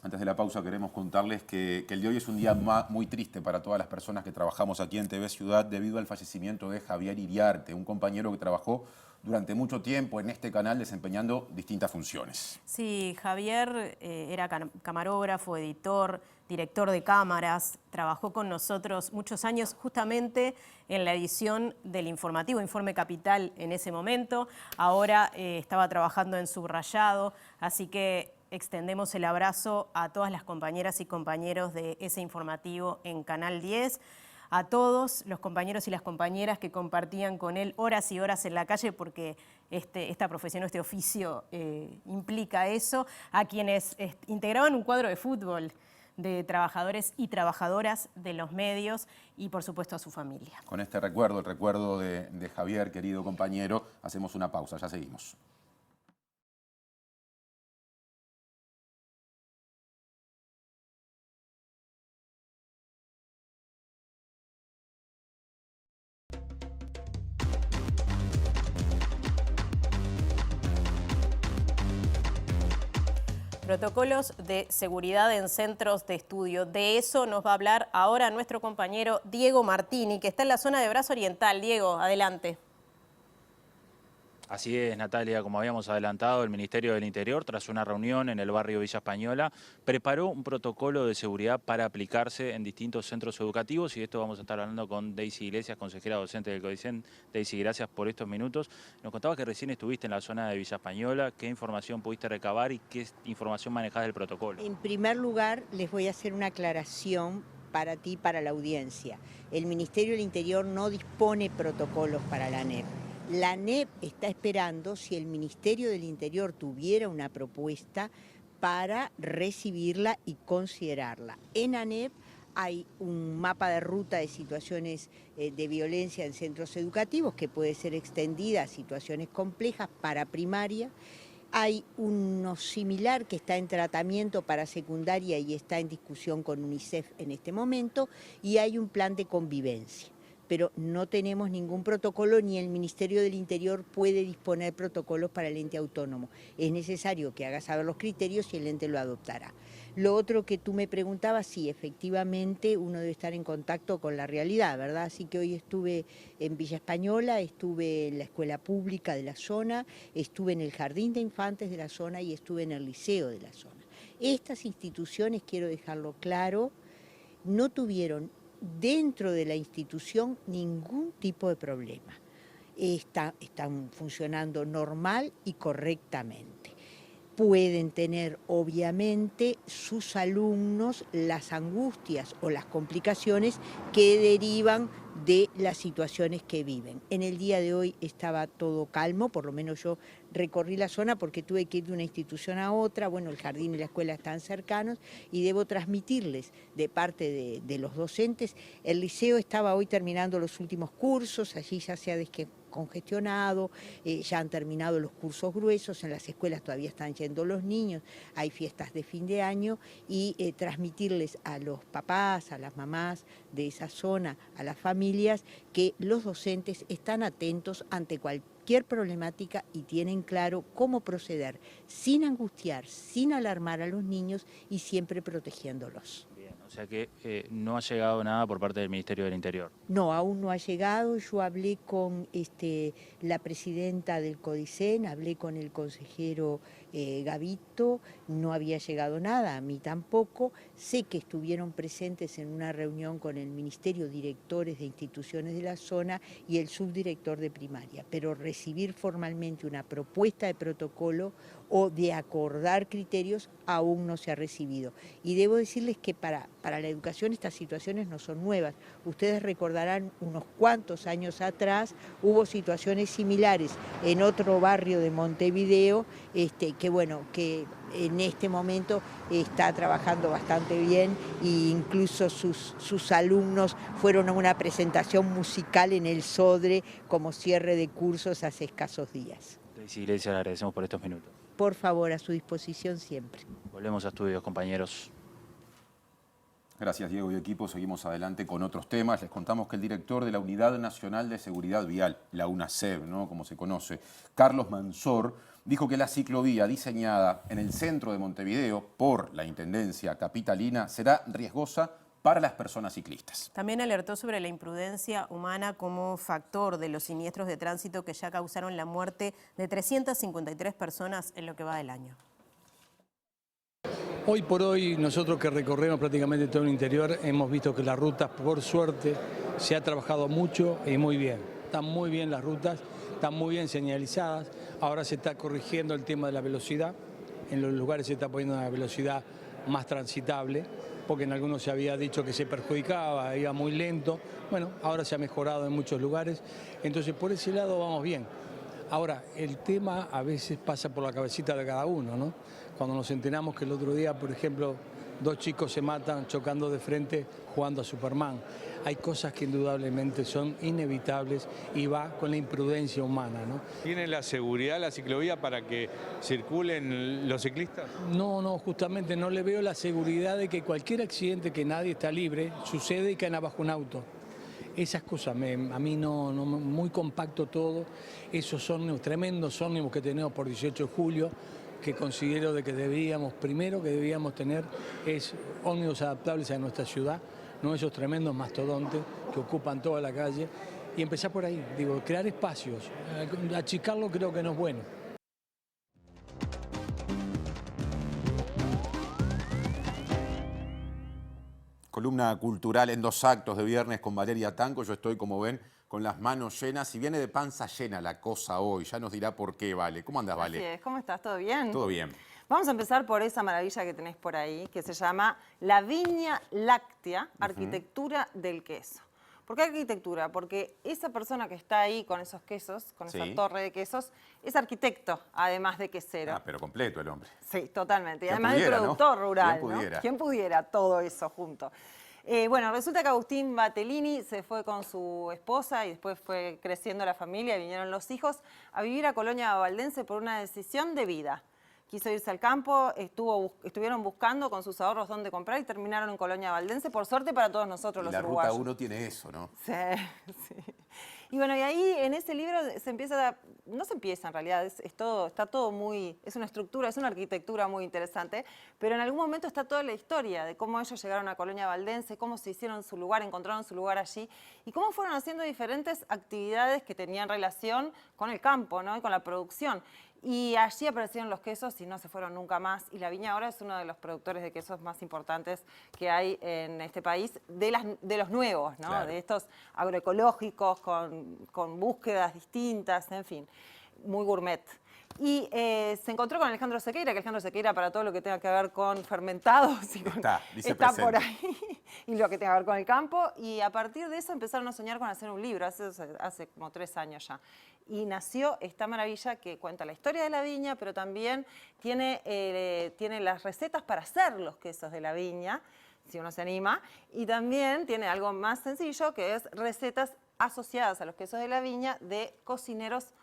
Antes de la pausa queremos contarles que el de hoy es un día muy triste para todas las personas que trabajamos aquí en TV Ciudad debido al fallecimiento de Javier Iriarte, un compañero que trabajó durante mucho tiempo en este canal desempeñando distintas funciones. Sí, Javier era camarógrafo, editor, director de cámaras, trabajó con nosotros muchos años justamente en la edición del informativo Informe Capital en ese momento. Ahora estaba trabajando en Subrayado, así que extendemos el abrazo a todas las compañeras y compañeros de ese informativo en Canal 10, a todos los compañeros y las compañeras que compartían con él horas y horas en la calle, porque esta profesión, este oficio implica eso, a quienes integraban un cuadro de fútbol. de trabajadores y trabajadoras de los medios y, por supuesto, a su familia. Con este recuerdo, el recuerdo de Javier, querido compañero, hacemos una pausa, ya seguimos. Protocolos de seguridad en centros de estudio. De eso nos va a hablar ahora nuestro compañero Diego Martini, que está en la zona de Brazo Oriental. Diego, adelante. Así es, Natalia, como habíamos adelantado, el Ministerio del Interior, tras una reunión en el barrio Villa Española, preparó un protocolo de seguridad para aplicarse en distintos centros educativos, y de esto vamos a estar hablando con Daisy Iglesias, consejera docente del CODICEN. Daisy, gracias por estos minutos. Nos contabas que recién estuviste en la zona de Villa Española. ¿Qué información pudiste recabar y qué información manejás del protocolo? En primer lugar, les voy a hacer una aclaración para ti y para la audiencia. El Ministerio del Interior no dispone protocolos para la ANEP. La ANEP está esperando si el Ministerio del Interior tuviera una propuesta para recibirla y considerarla. En ANEP hay un mapa de ruta de situaciones de violencia en centros educativos que puede ser extendida a situaciones complejas para primaria. Hay uno similar que está en tratamiento para secundaria y está en discusión con UNICEF en este momento, y hay un plan de convivencia. Pero no tenemos ningún protocolo, ni el Ministerio del Interior puede disponer protocolos para el ente autónomo. Es necesario que haga saber los criterios y el ente lo adoptará. Lo otro que tú me preguntabas, sí, efectivamente uno debe estar en contacto con la realidad, ¿verdad? Así que hoy estuve en Villa Española, estuve en la escuela pública de la zona, estuve en el jardín de infantes de la zona y estuve en el liceo de la zona. Estas instituciones, quiero dejarlo claro, no tuvieron dentro de la institución ningún tipo de problema. Están funcionando normal y correctamente. Pueden tener, obviamente, sus alumnos las angustias o las complicaciones que derivan de las situaciones que viven. En el día de hoy estaba todo calmo, por lo menos yo recorrí la zona porque tuve que ir de una institución a otra. Bueno, el jardín y la escuela están cercanos y debo transmitirles de parte de los docentes. El liceo estaba hoy terminando los últimos cursos, allí ya se ha congestionado, ya han terminado los cursos gruesos, en las escuelas todavía están yendo los niños, hay fiestas de fin de año, y transmitirles a los papás, a las mamás de esa zona, a las familias, que los docentes están atentos ante cualquier problemática y tienen claro cómo proceder, sin angustiar, sin alarmar a los niños y siempre protegiéndolos. O sea que no ha llegado nada por parte del Ministerio del Interior. No, aún no ha llegado. Yo hablé con la presidenta del CODICEN, hablé con el consejero Gavito, no había llegado nada, a mí tampoco. Sé que estuvieron presentes en una reunión con el Ministerio, directores de instituciones de la zona y el subdirector de primaria, pero recibir formalmente una propuesta de protocolo o de acordar criterios aún no se ha recibido. Y debo decirles que para la educación estas situaciones no son nuevas. Ustedes recordarán unos cuantos años atrás hubo situaciones similares en otro barrio de Montevideo, que en este momento está trabajando bastante bien, e incluso sus alumnos fueron a una presentación musical en el Sodre como cierre de cursos hace escasos días. Daisy Iglesias, le agradecemos por estos minutos. Por favor, a su disposición siempre. Volvemos a estudios, compañeros. Gracias, Diego y equipo. Seguimos adelante con otros temas. Les contamos que el director de la Unidad Nacional de Seguridad Vial, la UNASEV, ¿no?, como se conoce, Carlos Mansor, dijo que la ciclovía diseñada en el centro de Montevideo por la Intendencia Capitalina será riesgosa para las personas ciclistas. También alertó sobre la imprudencia humana como factor de los siniestros de tránsito que ya causaron la muerte de 353 personas en lo que va del año. Hoy por hoy, nosotros que recorremos prácticamente todo el interior, hemos visto que las rutas, por suerte, se ha trabajado mucho y muy bien. Están muy bien las rutas, están muy bien señalizadas. Ahora se está corrigiendo el tema de la velocidad. En los lugares se está poniendo una velocidad más transitable, porque en algunos se había dicho que se perjudicaba, iba muy lento. Bueno, ahora se ha mejorado en muchos lugares. Entonces, por ese lado vamos bien. Ahora, el tema a veces pasa por la cabecita de cada uno, ¿no? Cuando nos enteramos que el otro día, por ejemplo, 2 chicos se matan chocando de frente jugando a Superman. Hay cosas que indudablemente son inevitables y va con la imprudencia humana, ¿no? ¿Tiene la seguridad la ciclovía para que circulen los ciclistas? No, justamente no le veo la seguridad de que cualquier accidente que nadie está libre sucede y caen abajo un auto. Esas cosas, a mí no, muy compacto todo. Esos ómnibus, tremendos ómnibus que tenemos por 18 de julio, que considero de que primero que debíamos tener es ómnibus adaptables a nuestra ciudad, no esos tremendos mastodontes que ocupan toda la calle, y empezar por ahí, digo, crear espacios. Achicarlo creo que no es bueno. Columna cultural en 2 actos de viernes con Valeria Tanco. Yo estoy, como ven, con las manos llenas y viene de panza llena la cosa hoy. Ya nos dirá por qué, Vale. ¿Cómo andas, Vale? Así es. ¿Cómo estás? ¿Todo bien? Todo bien. Vamos a empezar por esa maravilla que tenés por ahí, que se llama La Viña Láctea, Arquitectura del Queso. ¿Por qué arquitectura? Porque esa persona que está ahí con esos quesos, con esa torre de quesos, es arquitecto, además de quesero. Ah, pero completo el hombre. Sí, totalmente. Y ¿Quién además pudiera, de productor rural, ¿Quién pudiera? ¿no? ¿Quién pudiera todo eso junto? Bueno, resulta que Agustín Battellini se fue con su esposa y después fue creciendo la familia, vinieron los hijos, a vivir a Colonia Valdense por una decisión de vida. Quiso irse al campo, estuvieron buscando con sus ahorros dónde comprar y terminaron en Colonia Valdense, por suerte para todos nosotros los uruguayos. La Ruta 1 tiene eso, ¿no? Sí, sí. Y bueno, y ahí en ese libro no se empieza en realidad, está todo muy, es una estructura, es una arquitectura muy interesante, pero en algún momento está toda la historia de cómo ellos llegaron a Colonia Valdense, cómo se hicieron su lugar, encontraron su lugar allí y cómo fueron haciendo diferentes actividades que tenían relación con el campo, ¿no? Y con la producción. Y allí aparecieron los quesos y no se fueron nunca más. Y La Viña ahora es uno de los productores de quesos más importantes que hay en este país, de los nuevos, ¿no? Claro. De estos agroecológicos, con búsquedas distintas, en fin, muy gourmet. Y se encontró con Alejandro Sequeira, que Alejandro Sequeira para todo lo que tenga que ver con fermentados y está por ahí, y lo que tenga que ver con el campo. Y a partir de eso empezaron a soñar con hacer un libro, hace como 3 años ya. Y nació esta maravilla que cuenta la historia de la viña, pero también tiene las recetas para hacer los quesos de la viña, si uno se anima. Y también tiene algo más sencillo, que es recetas asociadas a los quesos de la viña de cocineros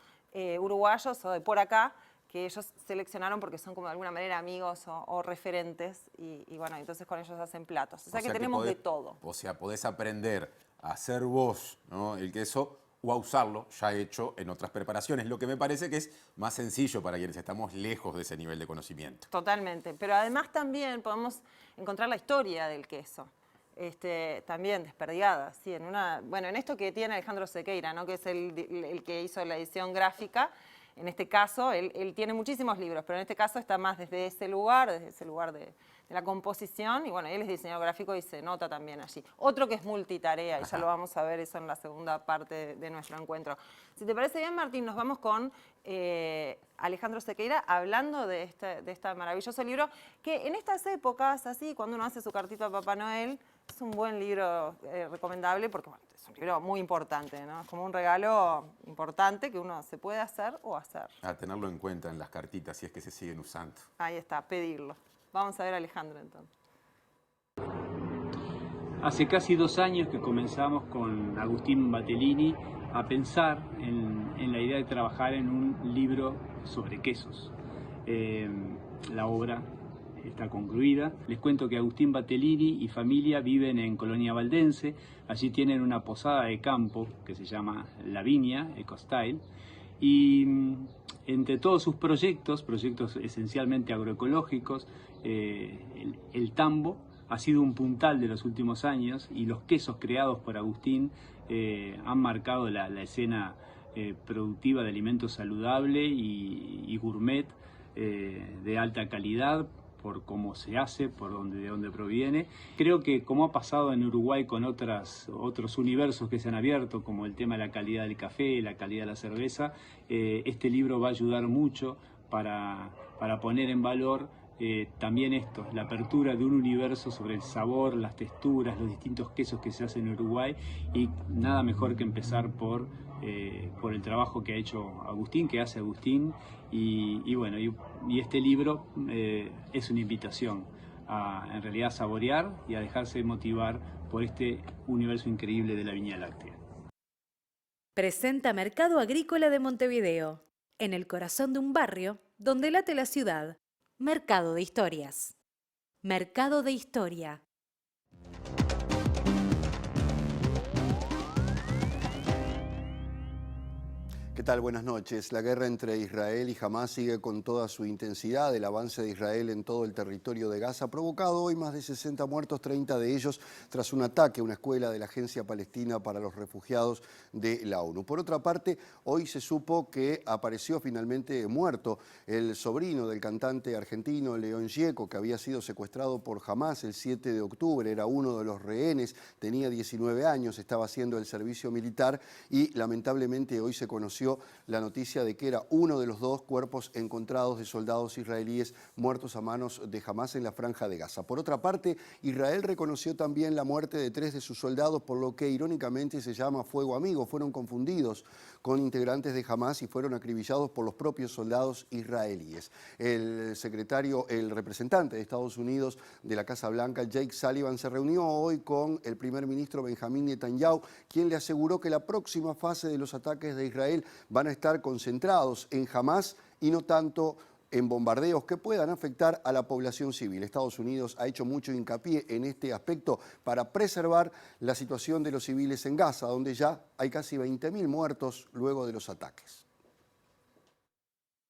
uruguayos o de por acá, que ellos seleccionaron porque son como de alguna manera amigos o referentes y bueno, entonces con ellos hacen platos. O sea que tenemos de todo. O sea, podés aprender a hacer vos, ¿no?, el queso o a usarlo ya hecho en otras preparaciones, lo que me parece que es más sencillo para quienes estamos lejos de ese nivel de conocimiento. Totalmente, pero además también podemos encontrar la historia del queso. También desperdigada, sí, en esto que tiene Alejandro Sequeira, ¿no?, que es el que hizo la edición gráfica. En este caso, él tiene muchísimos libros, pero en este caso está más desde ese lugar de la composición, y bueno, él es diseñador gráfico y se nota también allí. Otro que es multitarea, y ya lo vamos a ver eso en la segunda parte de nuestro encuentro. Si te parece bien, Martín, nos vamos con Alejandro Sequeira hablando de este maravilloso libro, que en estas épocas, así, cuando uno hace su cartito a Papá Noel, es un buen libro recomendable porque bueno, es un libro muy importante, ¿no? Es como un regalo importante que uno se puede hacer o hacer. A tenerlo en cuenta en las cartitas, si es que se siguen usando. Ahí está, pedirlo. Vamos a ver a Alejandro entonces. Hace casi 2 años que comenzamos con Agustín Battellini a pensar en la idea de trabajar en un libro sobre quesos. La obra está concluida. Les cuento que Agustín Battellini y familia viven en Colonia Valdense. Allí tienen una posada de campo que se llama La Viña, Ecostyle. Y entre todos sus proyectos esencialmente agroecológicos, el tambo ha sido un puntal de los últimos años y los quesos creados por Agustín han marcado la escena productiva de alimentos saludables y gourmet de alta calidad, por cómo se hace, de dónde proviene. Creo que como ha pasado en Uruguay con otros universos que se han abierto, como el tema de la calidad del café, la calidad de la cerveza, este libro va a ayudar mucho para poner en valor también esto, la apertura de un universo sobre el sabor, las texturas, los distintos quesos que se hacen en Uruguay, y nada mejor que empezar por el trabajo que ha hecho Agustín, que hace Agustín, y bueno, y este libro es una invitación en realidad saborear y a dejarse motivar por este universo increíble de la Viña Láctea. Presenta Mercado Agrícola de Montevideo, en el corazón de un barrio donde late la ciudad. Mercado de Historias. Mercado de Historia. ¿Qué tal? Buenas noches. La guerra entre Israel y Hamás sigue con toda su intensidad. El avance de Israel en todo el territorio de Gaza ha provocado hoy más de 60 muertos, 30 de ellos tras un ataque a una escuela de la Agencia Palestina para los Refugiados de la ONU. Por otra parte, hoy se supo que apareció finalmente muerto el sobrino del cantante argentino León Gieco, que había sido secuestrado por Hamás el 7 de octubre. Era uno de los rehenes, tenía 19 años, estaba haciendo el servicio militar y lamentablemente hoy se conoció la noticia de que era uno de los 2 cuerpos encontrados de soldados israelíes muertos a manos de Hamás en la Franja de Gaza. Por otra parte, Israel reconoció también la muerte de 3 de sus soldados, por lo que irónicamente se llama fuego amigo. Fueron confundidos con integrantes de Hamás y fueron acribillados por los propios soldados israelíes. El representante de Estados Unidos de la Casa Blanca, Jake Sullivan, se reunió hoy con el primer ministro Benjamín Netanyahu, quien le aseguró que la próxima fase de los ataques de Israel van a estar concentrados en Hamás y no tanto en bombardeos que puedan afectar a la población civil. Estados Unidos ha hecho mucho hincapié en este aspecto para preservar la situación de los civiles en Gaza, donde ya hay casi 20.000 muertos luego de los ataques.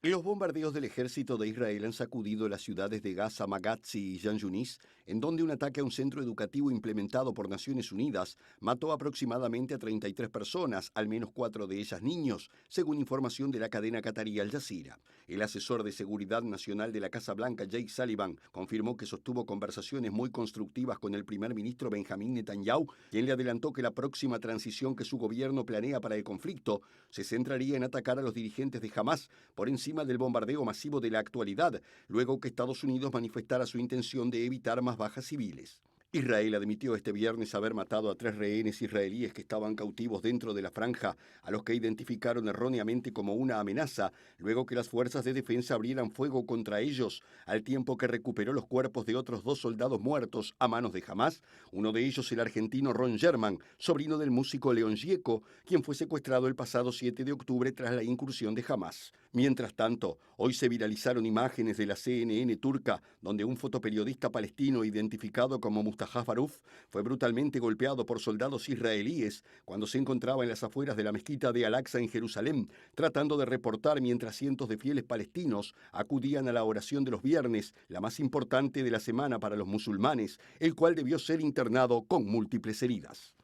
Los bombardeos del ejército de Israel han sacudido las ciudades de Gaza, Magazzi y Jan Yunis, en donde un ataque a un centro educativo implementado por Naciones Unidas mató aproximadamente a 33 personas, al menos 4 de ellas niños, según información de la cadena catarí Al Jazeera. El asesor de Seguridad Nacional de la Casa Blanca, Jake Sullivan, confirmó que sostuvo conversaciones muy constructivas con el primer ministro Benjamín Netanyahu, quien le adelantó que la próxima transición que su gobierno planea para el conflicto se centraría en atacar a los dirigentes de Hamás por encima del bombardeo masivo de la actualidad, luego que Estados Unidos manifestara su intención de evitar más bajas civiles. Israel admitió este viernes haber matado a 3 rehenes israelíes que estaban cautivos dentro de la franja, a los que identificaron erróneamente como una amenaza, luego que las fuerzas de defensa abrieran fuego contra ellos, al tiempo que recuperó los cuerpos de otros 2 soldados muertos a manos de Hamás, uno de ellos el argentino Ron German, sobrino del músico León Gieco, quien fue secuestrado el pasado 7 de octubre tras la incursión de Hamás. Mientras tanto, hoy se viralizaron imágenes de la CNN turca, donde un fotoperiodista palestino identificado como Mustafa Hafarouf fue brutalmente golpeado por soldados israelíes cuando se encontraba en las afueras de la mezquita de Al-Aqsa en Jerusalén, tratando de reportar mientras cientos de fieles palestinos acudían a la oración de los viernes, la más importante de la semana para los musulmanes, el cual debió ser internado con múltiples heridas.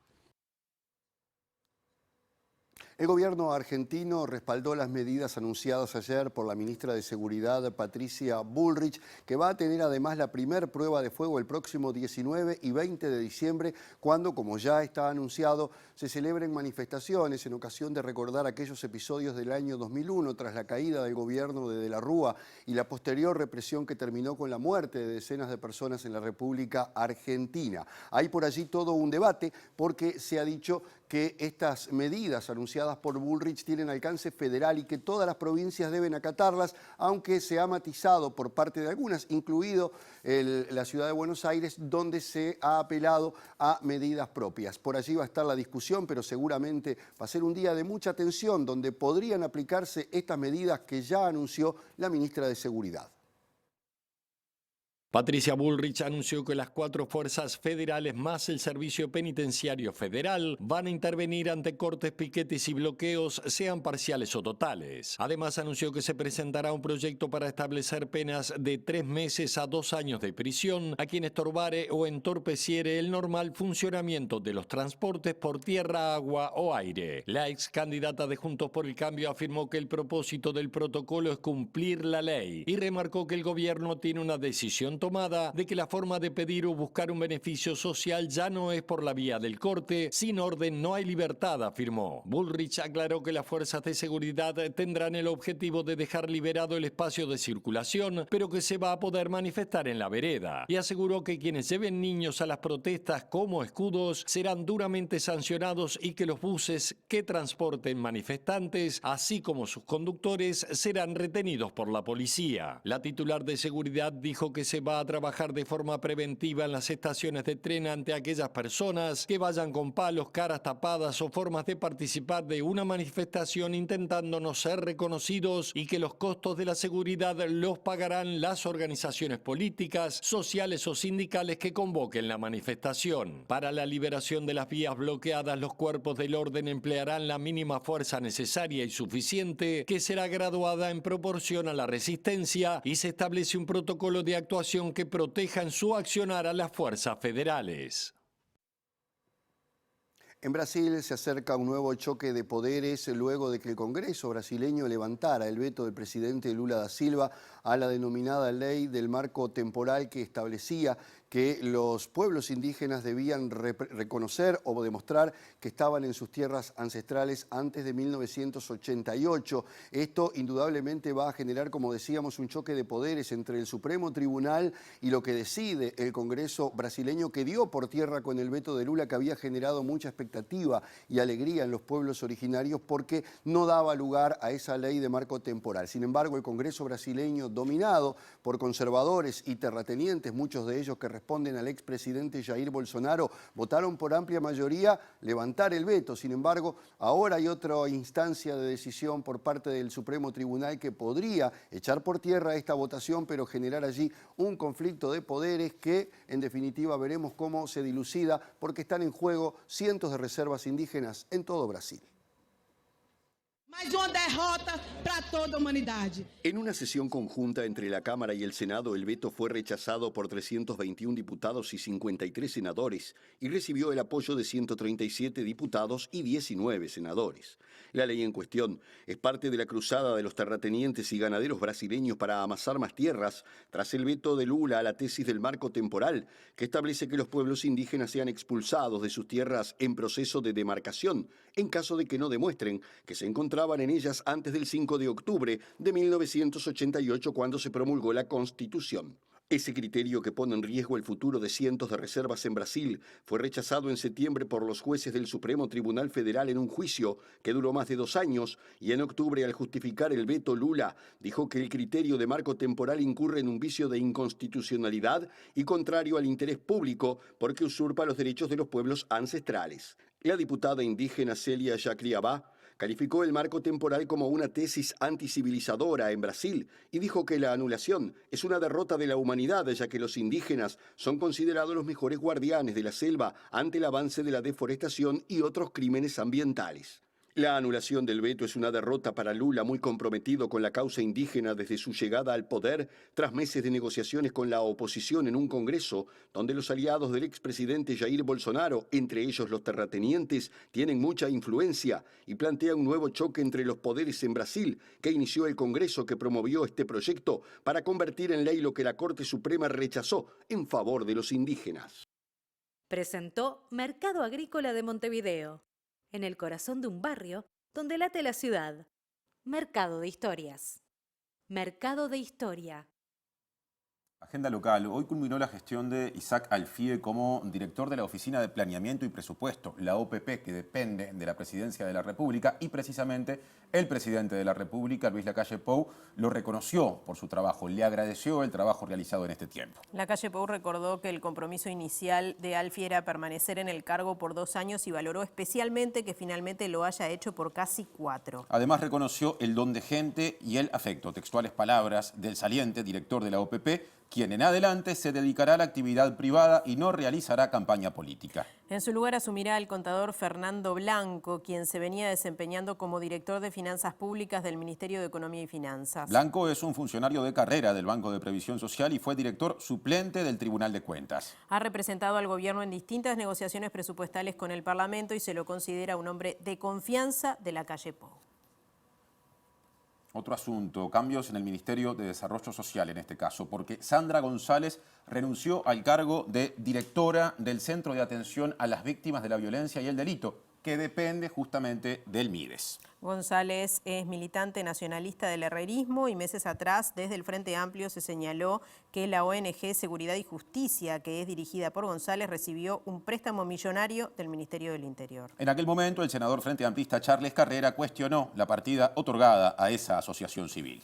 El gobierno argentino respaldó las medidas anunciadas ayer por la ministra de Seguridad, Patricia Bullrich, que va a tener además la primer prueba de fuego el próximo 19 y 20 de diciembre, cuando, como ya está anunciado, se celebren manifestaciones en ocasión de recordar aquellos episodios del año 2001, tras la caída del gobierno de la Rúa y la posterior represión que terminó con la muerte de decenas de personas en la República Argentina. Hay por allí todo un debate porque se ha dicho que estas medidas anunciadas por Bullrich tienen alcance federal y que todas las provincias deben acatarlas, aunque se ha matizado por parte de algunas, incluido la ciudad de Buenos Aires, donde se ha apelado a medidas propias. Por allí va a estar la discusión, pero seguramente va a ser un día de mucha tensión, donde podrían aplicarse estas medidas que ya anunció la ministra de Seguridad. Patricia Bullrich anunció que las 4 fuerzas federales más el Servicio Penitenciario Federal van a intervenir ante cortes, piquetes y bloqueos, sean parciales o totales. Además, anunció que se presentará un proyecto para establecer penas de 3 meses a 2 años de prisión a quien estorbare o entorpeciere el normal funcionamiento de los transportes por tierra, agua o aire. La ex candidata de Juntos por el Cambio afirmó que el propósito del protocolo es cumplir la ley y remarcó que el gobierno tiene una decisión tomada de que la forma de pedir o buscar un beneficio social ya no es por la vía del corte. Sin orden no hay libertad, afirmó. Bullrich aclaró que las fuerzas de seguridad tendrán el objetivo de dejar liberado el espacio de circulación, pero que se va a poder manifestar en la vereda. Y aseguró que quienes lleven niños a las protestas como escudos serán duramente sancionados y que los buses que transporten manifestantes, así como sus conductores, serán retenidos por la policía. La titular de seguridad dijo que se va a trabajar de forma preventiva en las estaciones de tren ante aquellas personas que vayan con palos, caras tapadas o formas de participar de una manifestación intentando no ser reconocidos, y que los costos de la seguridad los pagarán las organizaciones políticas, sociales o sindicales que convoquen la manifestación. Para la liberación de las vías bloqueadas, los cuerpos del orden emplearán la mínima fuerza necesaria y suficiente, que será graduada en proporción a la resistencia, y se establece un protocolo de actuación que proteja en su accionar a las fuerzas federales. En Brasil se acerca un nuevo choque de poderes luego de que el Congreso brasileño levantara el veto del presidente Lula da Silva a la denominada ley del marco temporal que establecía que los pueblos indígenas debían reconocer o demostrar que estaban en sus tierras ancestrales antes de 1988. Esto indudablemente va a generar, como decíamos, un choque de poderes entre el Supremo Tribunal y lo que decide el Congreso brasileño, que dio por tierra con el veto de Lula, que había generado mucha expectativa y alegría en los pueblos originarios porque no daba lugar a esa ley de marco temporal. Sin embargo, el Congreso brasileño, dominado por conservadores y terratenientes, muchos de ellos que responden al expresidente Jair Bolsonaro, votaron por amplia mayoría levantar el veto. Sin embargo, ahora hay otra instancia de decisión por parte del Supremo Tribunal que podría echar por tierra esta votación, pero generar allí un conflicto de poderes que, en definitiva, veremos cómo se dilucida, porque están en juego cientos de reservas indígenas en todo Brasil. Mais uma derrota para toda a humanidade. En una sesión conjunta entre la Cámara y el Senado, el veto fue rechazado por 321 diputados y 53 senadores y recibió el apoyo de 137 diputados y 19 senadores. La ley en cuestión es parte de la cruzada de los terratenientes y ganaderos brasileños para amasar más tierras tras el veto de Lula a la tesis del marco temporal, que establece que los pueblos indígenas sean expulsados de sus tierras en proceso de demarcación, en caso de que no demuestren que se encontraban en ellas antes del 5 de octubre de 1988, cuando se promulgó la Constitución. Ese criterio, que pone en riesgo el futuro de cientos de reservas en Brasil, fue rechazado en septiembre por los jueces del Supremo Tribunal Federal en un juicio que duró más de 2 años, y en octubre, al justificar el veto, Lula dijo que el criterio de marco temporal incurre en un vicio de inconstitucionalidad y contrario al interés público porque usurpa los derechos de los pueblos ancestrales. La diputada indígena Celia Jacriabá calificó el marco temporal como una tesis anticivilizadora en Brasil y dijo que la anulación es una derrota de la humanidad, ya que los indígenas son considerados los mejores guardianes de la selva ante el avance de la deforestación y otros crímenes ambientales. La anulación del veto es una derrota para Lula, muy comprometido con la causa indígena desde su llegada al poder, tras meses de negociaciones con la oposición en un Congreso donde los aliados del expresidente Jair Bolsonaro, entre ellos los terratenientes, tienen mucha influencia, y plantea un nuevo choque entre los poderes en Brasil, que inició el Congreso, que promovió este proyecto para convertir en ley lo que la Corte Suprema rechazó en favor de los indígenas. Presentó Mercado Agrícola de Montevideo, en el corazón de un barrio donde late la ciudad. Mercado de Historias. Mercado de Historia. Agenda local. Hoy culminó la gestión de Isaac Alfie como director de la Oficina de Planeamiento y Presupuesto, la OPP, que depende de la Presidencia de la República, y precisamente el presidente de la República, Luis Lacalle Pou, lo reconoció por su trabajo, le agradeció el trabajo realizado en este tiempo. Lacalle Pou recordó que el compromiso inicial de Alfie era permanecer en el cargo por 2 años y valoró especialmente que finalmente lo haya hecho por casi 4. Además reconoció el don de gente y el afecto, textuales palabras del saliente director de la OPP, quien en adelante se dedicará a la actividad privada y no realizará campaña política. En su lugar asumirá el contador Fernando Blanco, quien se venía desempeñando como director de Finanzas Públicas del Ministerio de Economía y Finanzas. Blanco es un funcionario de carrera del Banco de Previsión Social y fue director suplente del Tribunal de Cuentas. Ha representado al gobierno en distintas negociaciones presupuestales con el Parlamento y se lo considera un hombre de confianza de Lacalle Pou. Otro asunto, cambios en el Ministerio de Desarrollo Social en este caso, porque Sandra González renunció al cargo de directora del Centro de Atención a las Víctimas de la Violencia y el Delito, que depende justamente del MIDES. González es militante nacionalista del herrerismo y meses atrás desde el Frente Amplio se señaló que la ONG Seguridad y Justicia, que es dirigida por González, recibió un préstamo millonario del Ministerio del Interior. En aquel momento el senador frente amplista Charles Carrera cuestionó la partida otorgada a esa asociación civil.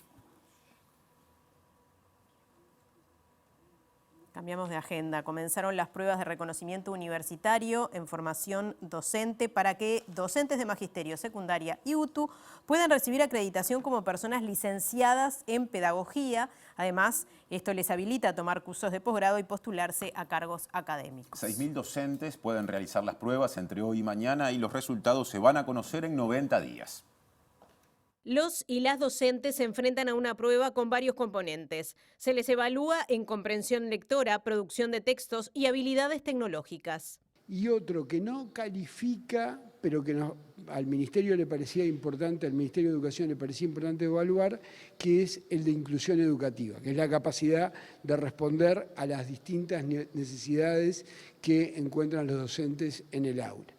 Cambiamos de agenda. Comenzaron las pruebas de reconocimiento universitario en formación docente para que docentes de magisterio, secundaria y UTU puedan recibir acreditación como personas licenciadas en pedagogía. Además, esto les habilita a tomar cursos de posgrado y postularse a cargos académicos. 6.000 docentes pueden realizar las pruebas entre hoy y mañana y los resultados se van a conocer en 90 días. Los y las docentes se enfrentan a una prueba con varios componentes. Se les evalúa en comprensión lectora, producción de textos y habilidades tecnológicas. Y otro que no califica, pero que al Ministerio le parecía importante, al Ministerio de Educación le parecía importante evaluar, que es el de inclusión educativa, que es la capacidad de responder a las distintas necesidades que encuentran los docentes en el aula.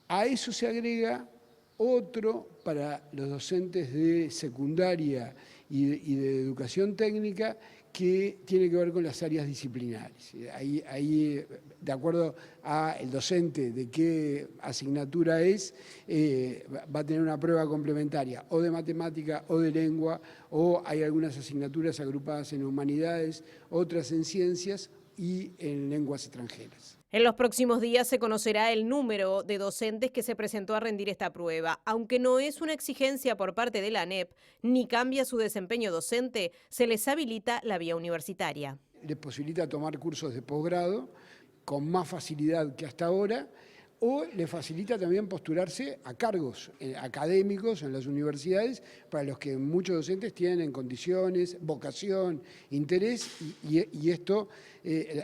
A eso se agrega otro para los docentes de secundaria y de educación técnica que tiene que ver con las áreas disciplinares. Ahí de acuerdo al docente de qué asignatura es, va a tener una prueba complementaria o de matemática o de lengua, o hay algunas asignaturas agrupadas en humanidades, otras en ciencias y en lenguas extranjeras. En los próximos días se conocerá el número de docentes que se presentó a rendir esta prueba. Aunque no es una exigencia por parte de la ANEP, ni cambia su desempeño docente, se les habilita la vía universitaria. Les posibilita tomar cursos de posgrado con más facilidad que hasta ahora, o le facilita también postularse a cargos académicos en las universidades, para los que muchos docentes tienen condiciones, vocación, interés, y esto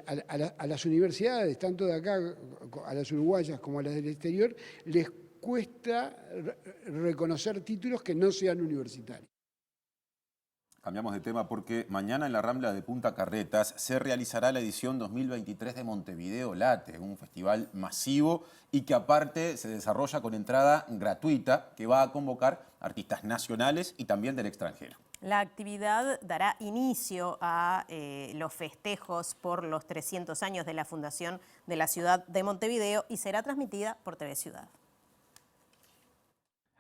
a las universidades, tanto de acá, a las uruguayas como a las del exterior, les cuesta reconocer títulos que no sean universitarios. Cambiamos de tema porque mañana en la Rambla de Punta Carretas se realizará la edición 2023 de Montevideo Late, un festival masivo y que aparte se desarrolla con entrada gratuita que va a convocar artistas nacionales y también del extranjero. La actividad dará inicio a los festejos por los 300 años de la fundación de la ciudad de Montevideo y será transmitida por TV Ciudad.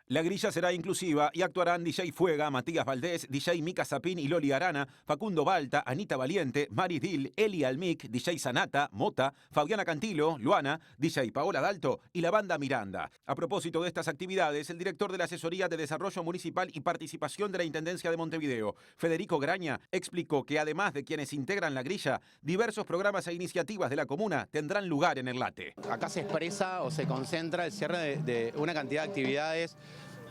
La grilla será inclusiva y actuarán DJ Fuega, Matías Valdés, DJ Mica Sapín y Loli Arana, Facundo Balta, Anita Valiente, Maris Dil, Eli Almic, DJ Sanata, Mota, Fabiana Cantilo, Luana, DJ Paola Dalto y la banda Miranda. A propósito de estas actividades, el director de la Asesoría de Desarrollo Municipal y Participación de la Intendencia de Montevideo, Federico Graña, explicó que además de quienes integran la grilla, diversos programas e iniciativas de la comuna tendrán lugar en el Late. Acá se expresa o se concentra el cierre de una cantidad de actividades.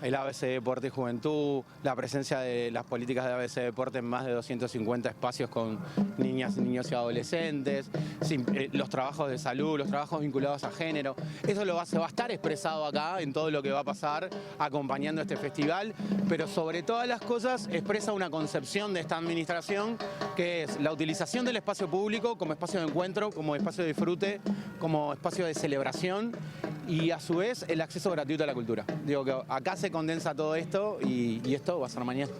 El ABC Deporte y Juventud, la presencia de las políticas de ABC Deporte en más de 250 espacios con niñas, niños y adolescentes, los trabajos de salud, los trabajos vinculados a género. Eso se va a estar expresado acá en todo lo que va a pasar acompañando este festival, pero sobre todas las cosas expresa una concepción de esta administración que es la utilización del espacio público como espacio de encuentro, como espacio de disfrute, como espacio de celebración y a su vez el acceso gratuito a la cultura. Digo que acá se condensa todo esto y esto va a ser mañana.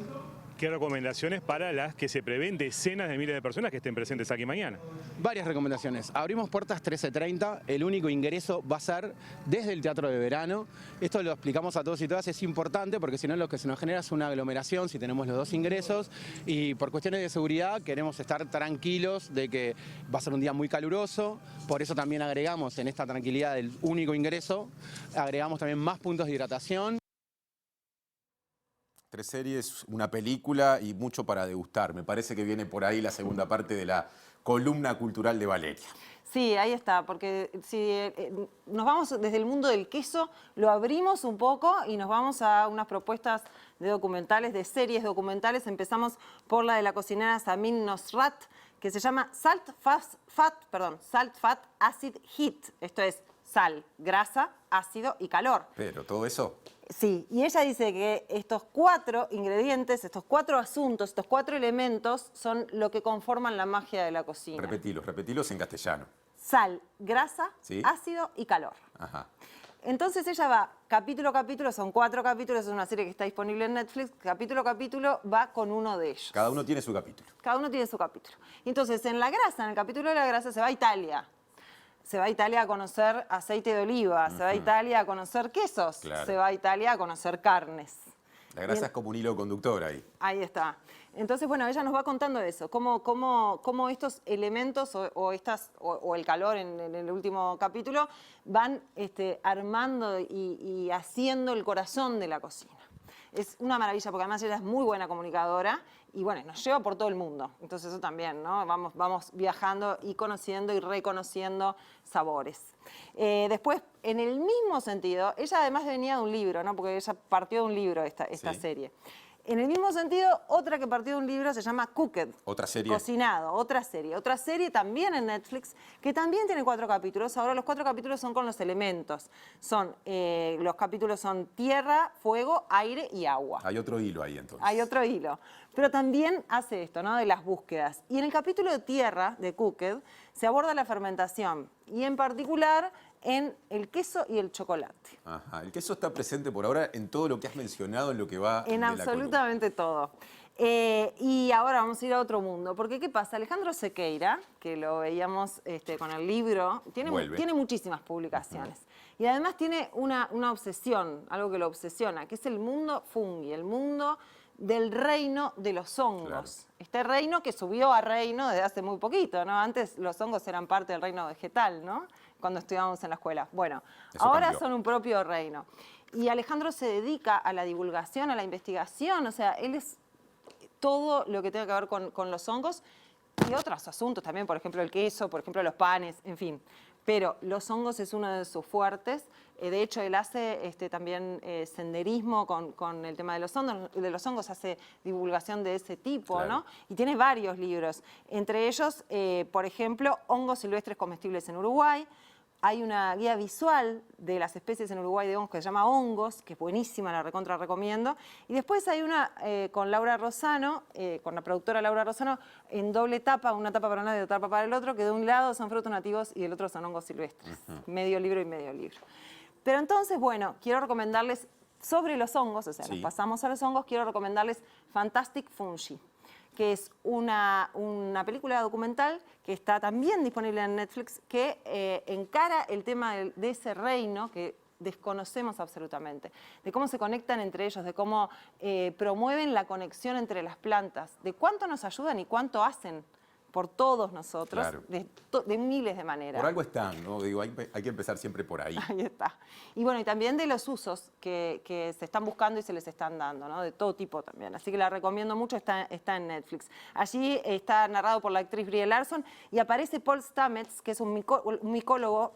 ¿Qué recomendaciones para las que se prevén decenas de miles de personas que estén presentes aquí mañana? Varias recomendaciones. Abrimos puertas 13:30. El único ingreso va a ser desde el Teatro de Verano. Esto lo explicamos a todos y todas. Es importante porque si no lo que se nos genera es una aglomeración si tenemos los dos ingresos. Y por cuestiones de seguridad queremos estar tranquilos de que va a ser un día muy caluroso. Por eso también agregamos en esta tranquilidad del único ingreso, agregamos también más puntos de hidratación. 3 series, una película y mucho para degustar. Me parece que viene por ahí la segunda parte de la columna cultural de Valeria. Sí, ahí está, porque si nos vamos desde el mundo del queso, lo abrimos un poco y nos vamos a unas propuestas de documentales, de series documentales. Empezamos por la de la cocinera Samin Nosrat, que se llama Salt, Fat, Acid, Heat. Esto es sal, grasa, ácido y calor. Pero todo eso... Sí, y ella dice que estos 4 ingredientes, estos 4 asuntos, estos 4 elementos son lo que conforman la magia de la cocina. Repetilos en castellano. Sal, grasa, ¿sí? Ácido y calor. Ajá. Entonces ella va capítulo a capítulo, son 4 capítulos, es una serie que está disponible en Netflix, capítulo a capítulo va con uno de ellos. Cada uno tiene su capítulo. Cada uno tiene su capítulo. Entonces en la grasa, en el capítulo de la grasa se va a Italia. Se va a Italia a conocer aceite de oliva, se va a Italia a conocer quesos, se va a Italia a conocer carnes. La grasa es como un hilo conductor ahí. Ahí está. Entonces, bueno, ella nos va contando eso, cómo estos elementos o el calor en el último capítulo van armando y haciendo el corazón de la cocina. Es una maravilla, porque además ella es muy buena comunicadora y bueno, nos lleva por todo el mundo. Entonces eso también, ¿no? Vamos viajando y conociendo y reconociendo sabores. Después, en el mismo sentido, ella además venía de un libro, ¿no? Porque ella partió de un libro esta serie. En el mismo sentido, otra que partió de un libro se llama Cooked. Otra serie. Cocinado, otra serie. Otra serie también en Netflix, que también tiene 4 capítulos. Ahora los 4 capítulos son con los elementos. Los capítulos son tierra, fuego, aire y agua. Hay otro hilo ahí entonces. Hay otro hilo. Pero también hace esto, ¿no? De las búsquedas. Y en el capítulo de tierra, de Cooked, se aborda la fermentación. Y en particular en el queso y el chocolate. Ajá. El queso está presente por ahora en todo lo que has mencionado, en lo que va En de la absolutamente todo. Y ahora vamos a ir a otro mundo. Porque, ¿qué pasa? Alejandro Sequeira, que lo veíamos con el libro, tiene muchísimas publicaciones. Y además tiene una obsesión, algo que lo obsesiona, que es el mundo fungi, el mundo del reino de los hongos. Claro. Este reino que subió a reino desde hace muy poquito, ¿no? Antes los hongos eran parte del reino vegetal, ¿no? Cuando estudiábamos en la escuela. Bueno, ahora cambió. Son un propio reino. Y Alejandro se dedica a la divulgación, a la investigación, o sea, él es todo lo que tenga que ver con los hongos y otros asuntos también, por ejemplo el queso, por ejemplo los panes, en fin. Pero los hongos es uno de sus fuertes. De hecho, él hace también senderismo con el tema de los hongos, hace divulgación de ese tipo, claro. ¿No? Y tiene varios libros. Entre ellos, por ejemplo, Hongos silvestres comestibles en Uruguay. Hay una guía visual de las especies en Uruguay de hongos que se llama Hongos, que es buenísima, la recontra recomiendo. Y después hay una con Laura Rosano, con la productora Laura Rosano, en doble tapa, una tapa para un lado y otra tapa para el otro, que de un lado son frutos nativos y del otro son hongos silvestres. Medio libro y medio libro. Pero entonces, bueno, quiero recomendarles sobre los hongos, o sea, nos pasamos a los hongos, quiero recomendarles Fantastic Fungi, que es una película documental que está también disponible en Netflix, que encara el tema de ese reino que desconocemos absolutamente, de cómo se conectan entre ellos, de cómo promueven la conexión entre las plantas, de cuánto nos ayudan y cuánto hacen por todos nosotros, claro. de miles de maneras. Por algo están, ¿no? Digo, hay que empezar siempre por ahí. Ahí está. Y bueno, y también de los usos que se están buscando y se les están dando, ¿no? De todo tipo también. Así que la recomiendo mucho, está en Netflix. Allí está narrado por la actriz Brie Larson y aparece Paul Stamets, que es un micólogo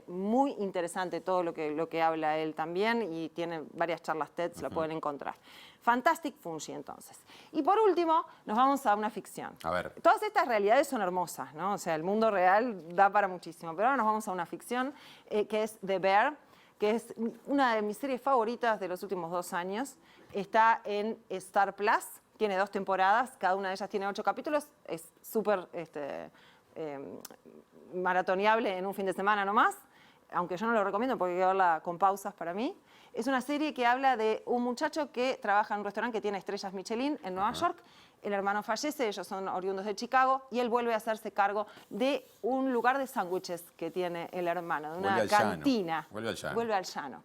muy interesante, todo lo que habla él también, y tiene varias charlas TED, se la pueden encontrar. Fantastic Fungi, entonces. Y por último, nos vamos a una ficción. A ver. Todas estas realidades son hermosas, ¿no? O sea, el mundo real da para muchísimo. Pero ahora nos vamos a una ficción que es The Bear, que es una de mis series favoritas de los últimos 2 años. Está en Star Plus, tiene 2 temporadas, cada una de ellas tiene 8 capítulos. Es súper maratoneable en un fin de semana nomás, aunque yo no lo recomiendo porque hay que verla con pausas para mí. Es una serie que habla de un muchacho que trabaja en un restaurante que tiene estrellas Michelin en Nueva York. El hermano fallece, ellos son oriundos de Chicago, y él vuelve a hacerse cargo de un lugar de sándwiches que tiene el hermano, de una cantina. Vuelve al llano.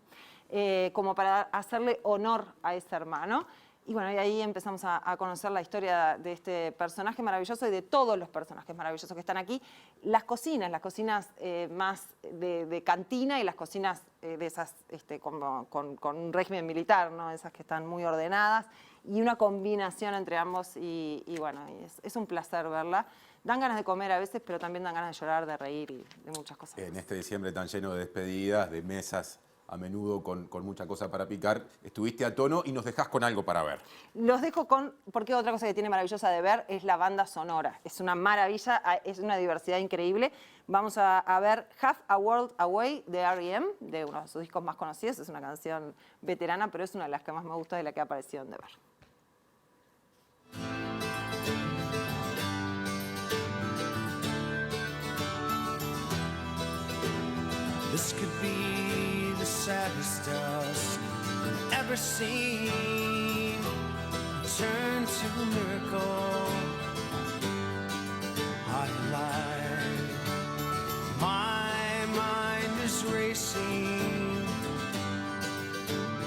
Como para hacerle honor a ese hermano. Y bueno, y ahí empezamos a conocer la historia de este personaje maravilloso y de todos los personajes maravillosos que están aquí. Las cocinas más de cantina y las cocinas de esas con un régimen militar, ¿no? Esas que están muy ordenadas, y una combinación entre ambos y bueno, es un placer verla. Dan ganas de comer a veces, pero también dan ganas de llorar, de reír y de muchas cosas. En este diciembre tan lleno de despedidas, de mesas a menudo con mucha cosa para picar, estuviste a tono y nos dejás con algo para ver. Los dejo porque otra cosa que tiene maravillosa de ver es la banda sonora. Es una maravilla, es una diversidad increíble. Vamos a ver Half a World Away de R.E.M., de uno de sus discos más conocidos. Es una canción veterana, pero es una de las que más me gusta de la que ha aparecido en The Bear. This could be the saddest dust I've ever seen. Turn to a miracle. I lie. My mind is racing.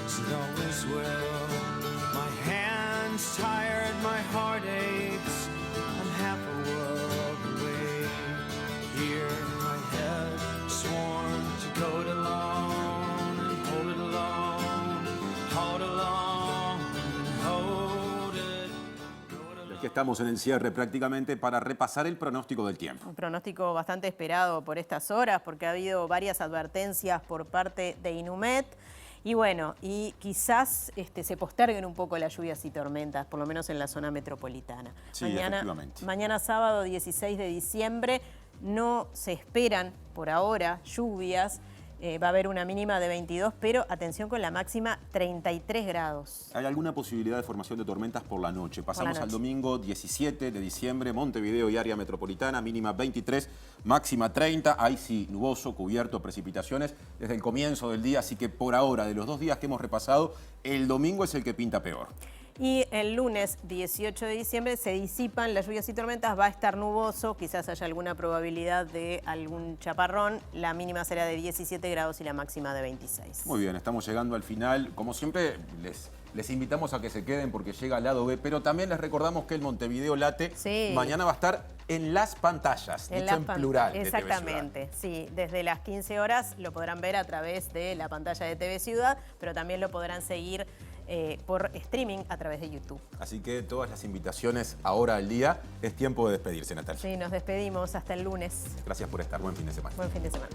It always will. mind's tired, my heart aches. I'm half a world away. Here my head sworn to go it alone and hold it alone, hold alone and hold it. Es que estamos en el cierre prácticamente para repasar el pronóstico del tiempo. Un pronóstico bastante esperado por estas horas porque ha habido varias advertencias por parte de Inumet. Y bueno, y quizás se posterguen un poco las lluvias y tormentas, por lo menos en la zona metropolitana. Sí, efectivamente. Mañana sábado 16 de diciembre no se esperan por ahora lluvias. Va a haber una mínima de 22, pero atención con la máxima 33 grados. Hay alguna posibilidad de formación de tormentas por la noche. Pasamos noche. al domingo 17 de diciembre, Montevideo y área metropolitana, mínima 23, máxima 30. Ahí sí, nuboso, cubierto, precipitaciones desde el comienzo del día. Así que por ahora, de los 2 días que hemos repasado, el domingo es el que pinta peor. Y el lunes 18 de diciembre se disipan las lluvias y tormentas, va a estar nuboso, quizás haya alguna probabilidad de algún chaparrón, la mínima será de 17 grados y la máxima de 26. Muy bien, estamos llegando al final. Como siempre, les invitamos a que se queden porque llega al lado B, pero también les recordamos que el Montevideo Late mañana va a estar en las pantallas, dicho en plural. Exactamente, sí, desde las 15 horas lo podrán ver a través de la pantalla de TV Ciudad, pero también lo podrán seguir por streaming a través de YouTube. Así que todas las invitaciones ahora al día. Es tiempo de despedirse, Natalia. Sí, nos despedimos hasta el lunes. Gracias por estar. Buen fin de semana. Buen fin de semana.